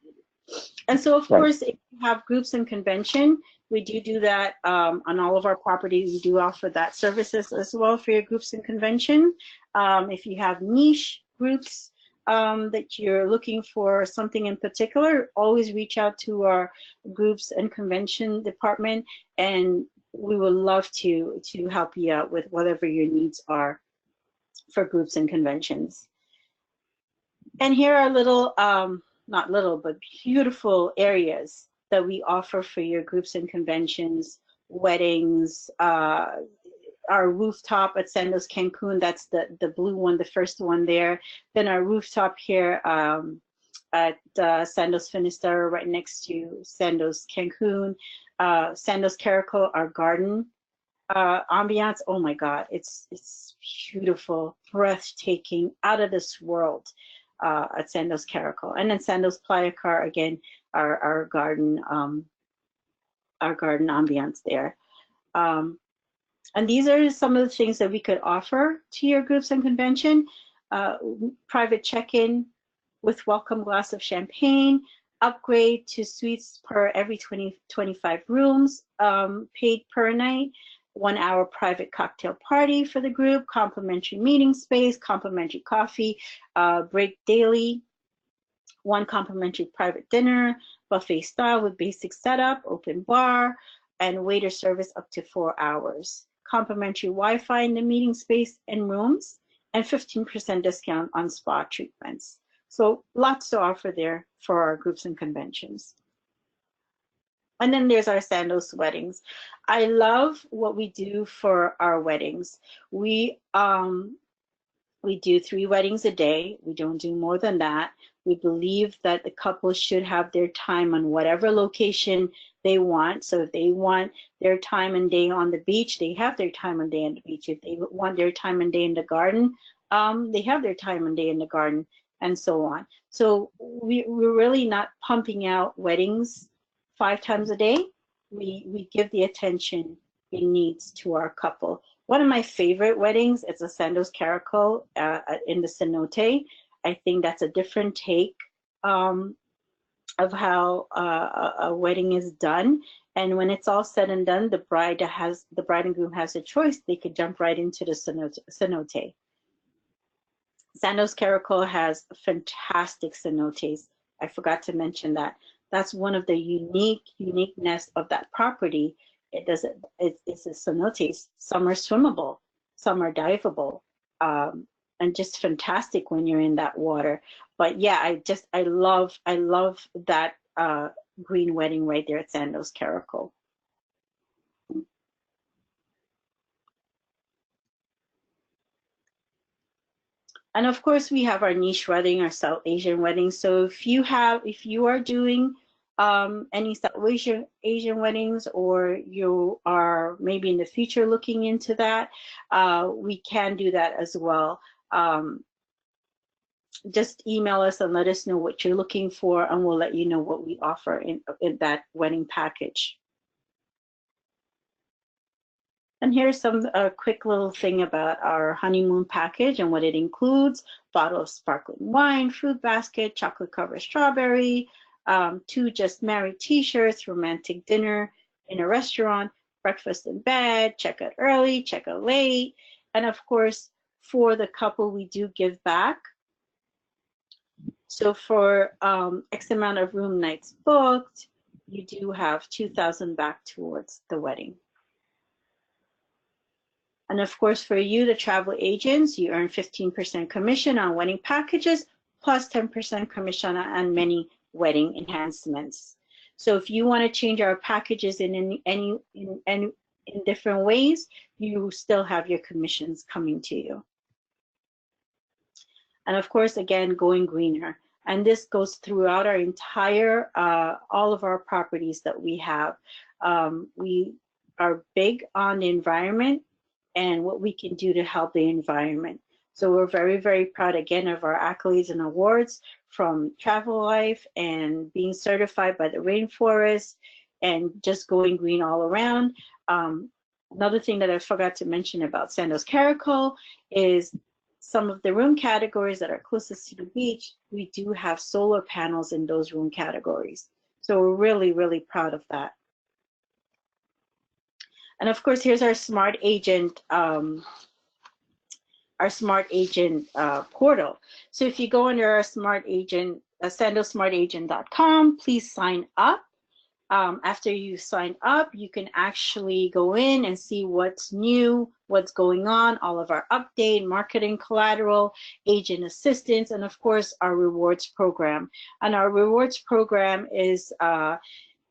And so, of course, if you have groups and convention, we do that on all of our properties. We do offer that services as well for your groups and convention. If you have niche groups that you're looking for something in particular, always reach out to our groups and convention department, and we would love to help you out with whatever your needs are for groups and conventions. And here are little, not little, but beautiful areas that we offer for your groups and conventions, weddings, our rooftop at Sandos Cancun, that's the blue one, the first one there. Then our rooftop here at Sandos Finisterre, right next to Sandos Cancun. Sandos Caracol, our garden ambiance. Oh my God, it's beautiful, breathtaking, out of this world at Sandos Caracol. And then Sandos Playa Car, again, our garden ambiance there. And these are some of the things that we could offer to your groups and convention. Private check-in with welcome glass of champagne, upgrade to suites per every 25 rooms, paid per night. 1-hour private cocktail party for the group, complimentary meeting space, complimentary coffee break daily, 1 complimentary private dinner, buffet style with basic setup, open bar, and waiter service up to 4 hours. Complimentary Wi-Fi in the meeting space and rooms, and 15% discount on spa treatments. So lots to offer there for our groups and conventions. And then there's our Sandos weddings. I love what we do for our weddings. We do 3 weddings a day. We don't do more than that. We believe that the couple should have their time on whatever location they want. So if they want their time and day on the beach, they have their time and day on the beach. If they want their time and day in the garden, they have their time and day in the garden, and so on. So we're really not pumping out weddings 5 times a day. We give the attention it needs to our couple. One of my favorite weddings is a Sandos Caracol in the cenote. I think that's a different take of how a wedding is done. And when it's all said and done, the bride and groom has a choice. They could jump right into the cenote. Sandos Caracol has fantastic cenotes. I forgot to mention that. That's one of the uniqueness of that property. It's a cenotes. Some are swimmable, some are diveable, and just fantastic when you're in that water. But yeah, I love that green wedding right there at Sandos Caracol. And of course, we have our niche wedding, our South Asian wedding. So if you are doing any South Asian weddings, or you are maybe in the future looking into that, we can do that as well. Just email us and let us know what you're looking for, and we'll let you know what we offer in that wedding package. And here's some quick little thing about our honeymoon package and what it includes: bottle of sparkling wine, fruit basket, chocolate covered strawberry, 2 just married t-shirts, romantic dinner in a restaurant, breakfast in bed, check out early, check out late. And of course, for the couple, we do give back. So for X amount of room nights booked, you do have $2,000 back towards the wedding. And of course, for you, the travel agents, you earn 15% commission on wedding packages, plus 10% commission on many wedding enhancements. So if you want to change our packages in different ways, you still have your commissions coming to you. And of course, again, going greener. And this goes throughout our entire, all of our properties that we have. We are big on the environment and what we can do to help the environment. So we're very, very proud, again, of our accolades and awards from Travel Life and being certified by the Rainforest and just going green all around. Another thing that I forgot to mention about Sandos Caracol is some of the room categories that are closest to the beach, we do have solar panels in those room categories. So we're really, really proud of that. And of course, here's our Smart Agent, portal. So if you go under our Smart Agent, sandosmartagent.com, please sign up. After you sign up, you can actually go in and see what's new, what's going on, all of our update, marketing collateral, agent assistance, and of course, our rewards program. And our rewards program is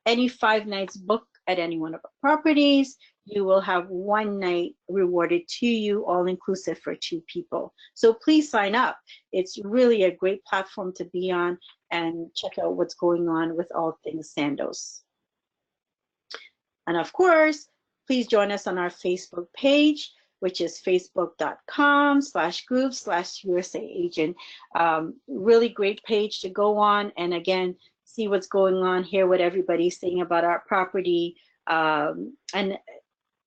any 5 nights booked at any one of our properties, you will have 1 night rewarded to you, all inclusive for 2 people. So please sign up. It's really a great platform to be on and check out what's going on with all things Sandos. And of course, please join us on our Facebook page, which is facebook.com/group/USA Agent. Really great page to go on and again, see what's going on, hear what everybody's saying about our property. And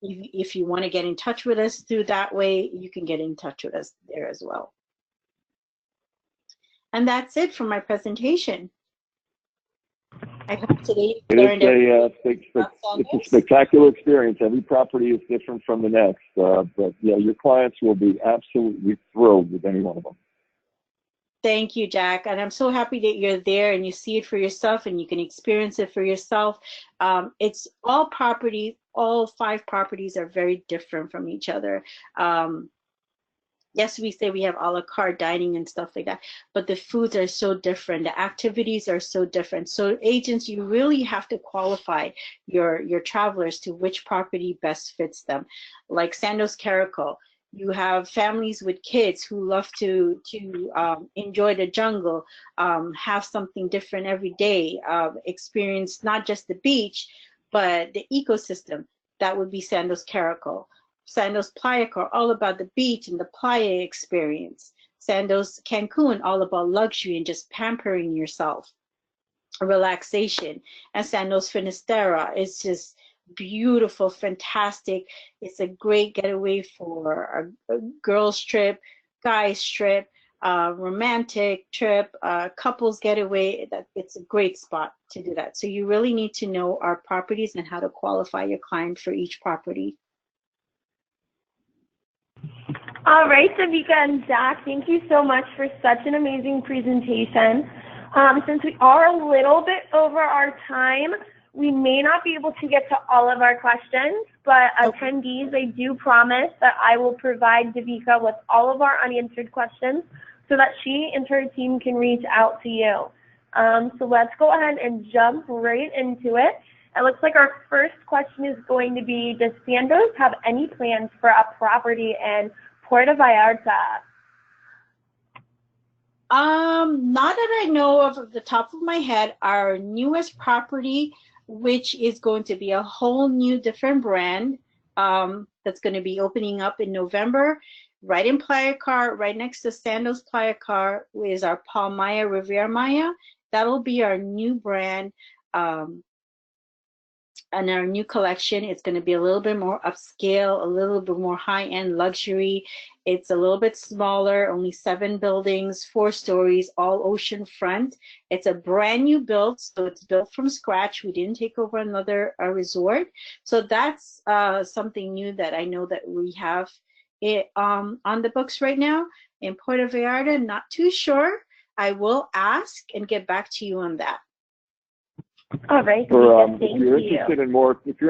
if you want to get in touch with us through that way, you can get in touch with us there as well. And that's it for my presentation. I hope today It you is learned everything about it's a Sandos. spectacular experience. Every property is different from the next, but yeah, your clients will be absolutely thrilled with any one of them. Thank you, Jack. And I'm so happy that you're there and you see it for yourself and you can experience it for yourself. It's all properties, all 5 properties are very different from each other. Yes, we say we have a la carte dining and stuff like that, but the foods are so different. The activities are so different. So agents, you really have to qualify your travelers to which property best fits them. Like Sandos Caracol, you have families with kids who love to enjoy the jungle, have something different every day, experience not just the beach, but the ecosystem. That would be Sandos Caracol. Sandos Playa Car, all about the beach and the playa experience. Sandos Cancun, all about luxury and just pampering yourself, relaxation. And Sandos Finisterra is just beautiful, fantastic. It's a great getaway for a girls trip, guys trip, romantic trip, couples getaway. It's a great spot to do that. So you really need to know our properties and how to qualify your client for each property. All right, Davika and Zach, thank you so much for such an amazing presentation. Since we are a little bit over our time, we may not be able to get to all of our questions, but attendees, I do promise that I will provide Davika with all of our unanswered questions so that she and her team can reach out to you. So let's go ahead and jump right into it. It looks like our first question is going to be, does Sandos have any plans for a property in Puerto Vallarta? Not that I know of the top of my head. Our newest property, which is going to be a whole new different brand, that's going to be opening up in November, right in Playa Car, right next to Sandos Playa Car, is our Palmaya Riviera Maya. That'll be our new brand. And our new collection, it's going to be a little bit more upscale, a little bit more high-end luxury. It's a little bit smaller, only 7 buildings, 4 stories, all ocean front. It's a brand new build, so it's built from scratch. We didn't take over another resort. So that's something new that I know that we have it on the books right now. In Puerto Vallarta, not too sure. I will ask and get back to you on that. All right. If you're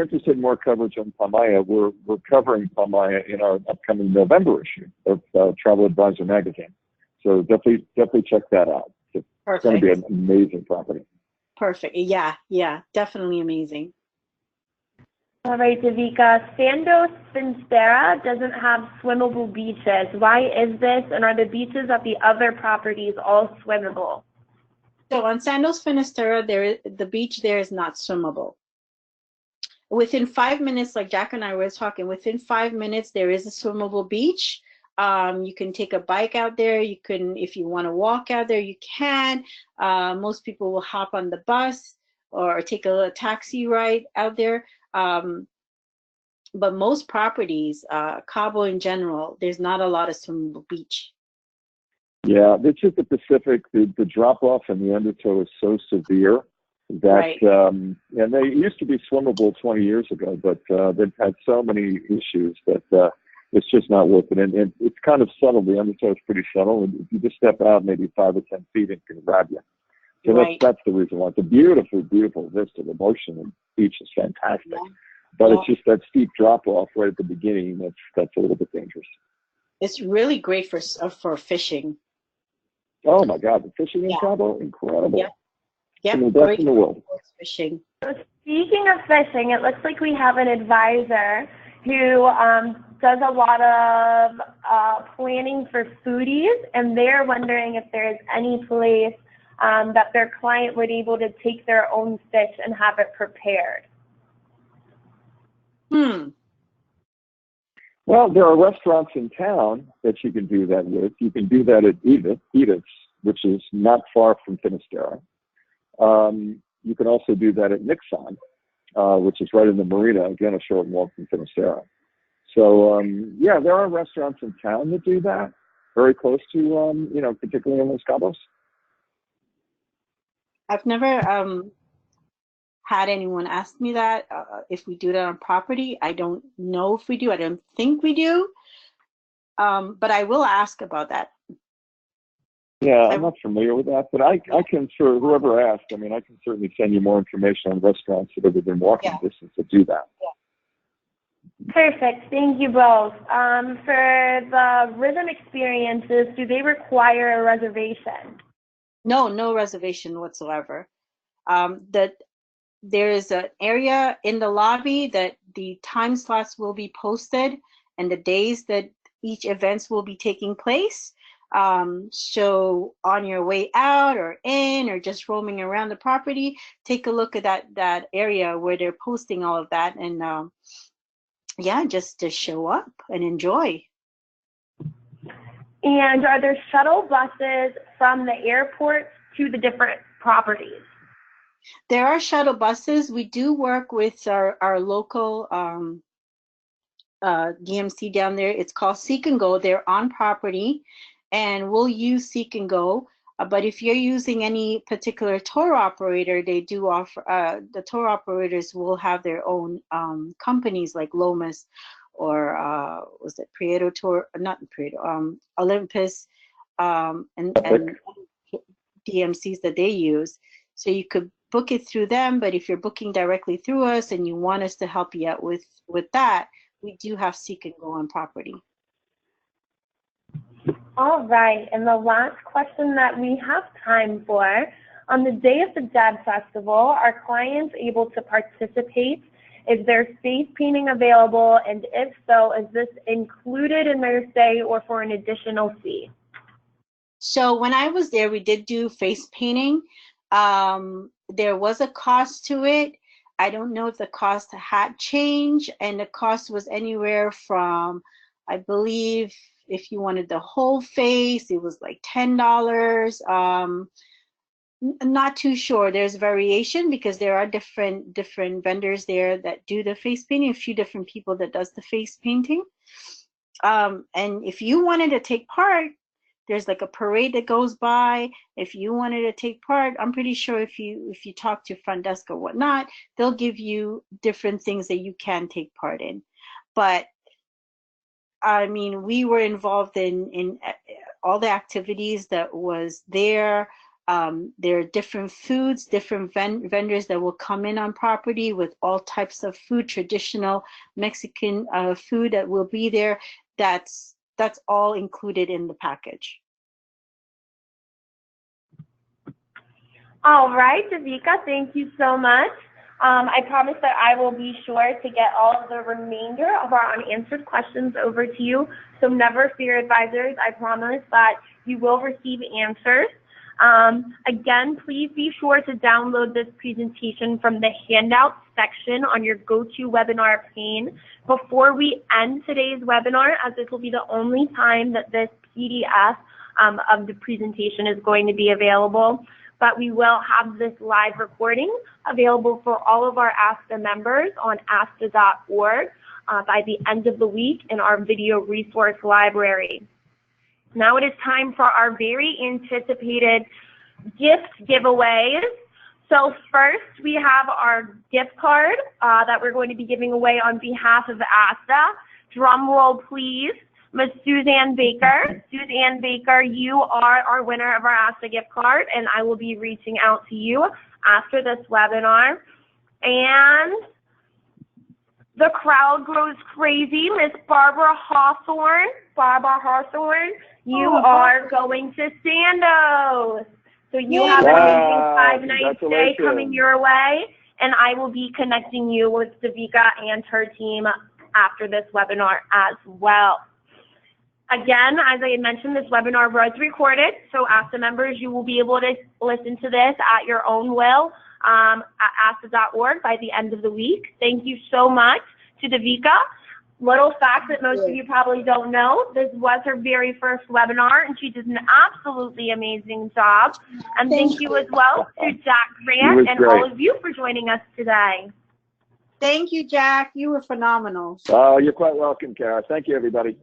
interested in more coverage on Palmaya, we're covering Palmaya in our upcoming November issue of Travel Advisor magazine. So definitely check that out. It's going to be an amazing property. Perfect. Yeah, definitely amazing. All right, Davika. Sandos Finisterra doesn't have swimmable beaches. Why is this? And are the beaches at the other properties all swimmable? So on Sandos Finisterra, the beach there is not swimmable. Within 5 minutes, like Jack and I were talking, within 5 minutes there is a swimmable beach. You can take a bike out there. You can, if you want to walk out there, you can. Most people will hop on the bus or take a taxi ride out there. But most properties, Cabo in general, there's not a lot of swimmable beach. Yeah, it's just the Pacific. The drop off and the undertow is so severe that, and they used to be swimmable 20 years ago, but they've had so many issues that it's just not worth it. And it's kind of subtle. The undertow is pretty subtle, and if you just step out maybe 5 or 10 feet, it can grab you. So that's the reason why. It's a beautiful, beautiful vista. The motion of the beach is fantastic, but it's just that steep drop off right at the beginning that's a little bit dangerous. It's really great for fishing. Oh my God, the fishing in Cabo, incredible. Yeah, some of the best in the world. Fishing. So speaking of fishing, it looks like we have an advisor who does a lot of planning for foodies, and they're wondering if there is any place that their client would be able to take their own fish and have it prepared. Well, there are restaurants in town that you can do that with. You can do that at Edith's, which is not far from Finisterra. You can also do that at Nixon, which is right in the marina, again, a short walk from Finisterra. So, yeah, there are restaurants in town that do that, very close to, particularly in Los Cabos. I've never had anyone ask me that, if we do that on property. I don't know if we do. I don't think we do. But I will ask about that. Yeah, I'm not familiar with that, but I can sure, whoever asked, I mean, I can certainly send you more information on restaurants that are within walking distance that do that. Perfect. Thank you both. For the rhythm experiences, do they require a reservation? No, no reservation whatsoever. There is an area in the lobby that the time slots will be posted and the days that each events will be taking place. So on your way out or in or just roaming around the property, take a look at that area where they're posting all of that, and yeah, just to show up and enjoy. And are there shuttle buses from the airport to the different properties? There are shuttle buses. We do work with our local DMC down there. It's called Seek and Go. They're on property, and we'll use Seek and Go. But if you're using any particular tour operator, they do offer, the tour operators will have their own companies like Lomas or was it Prieto Tour, not Prieto, Olympus, and DMCs that they use. So you could book it through them, but if you're booking directly through us and you want us to help you out with that, we do have Seek and Go on property. All right, and the last question that we have time for, on the day of the Dead Festival, are clients able to participate? Is there face painting available, and if so, is this included in their stay or for an additional fee? So when I was there, we did do face painting. There was a cost to it. I don't know if the cost had changed, and the cost was anywhere from, I believe, if you wanted the whole face, it was like $10. Not too sure. There's variation because there are different vendors there that do the face painting, a few different people that does the face painting. And if you wanted to take part, there's like a parade that goes by. If you wanted to take part, I'm pretty sure if you talk to front desk or whatnot, they'll give you different things that you can take part in. But I mean, we were involved in all the activities that was there. There are different foods, different vendors that will come in on property with all types of food, traditional Mexican food that will be there. That's all included in the package. All right, Davika, thank you so much. I promise that I will be sure to get all of the remainder of our unanswered questions over to you. So never fear, advisors. I promise that you will receive answers. Again, please be sure to download this presentation from the handout section on your GoToWebinar pane before we end today's webinar, as this will be the only time that this PDF of the presentation is going to be available. But we will have this live recording available for all of our ASTA members on asta.org by the end of the week in our video resource library. Now it is time for our very anticipated gift giveaways. So first we have our gift card that we're going to be giving away on behalf of ASTA. Drum roll, please. Ms. Suzanne Baker. Suzanne Baker, you are our winner of our ASTA gift card, and I will be reaching out to you after this webinar. And the crowd grows crazy. Miss Barbara Hawthorne. Barbara Hawthorne, you are going to Sandos. So you have an amazing 5-night stay coming your way, and I will be connecting you with Davika and her team after this webinar as well. Again, as I had mentioned, this webinar was recorded, so ASTA members, you will be able to listen to this at your own will at asta.org by the end of the week. Thank you so much to Davika. Little fact that most of you probably don't know, this was her very first webinar, and she did an absolutely amazing job. And thank you as well to Jack Grant and all of you for joining us today. Thank you, Jack. You were phenomenal. Oh, you're quite welcome, Kara. Thank you, everybody.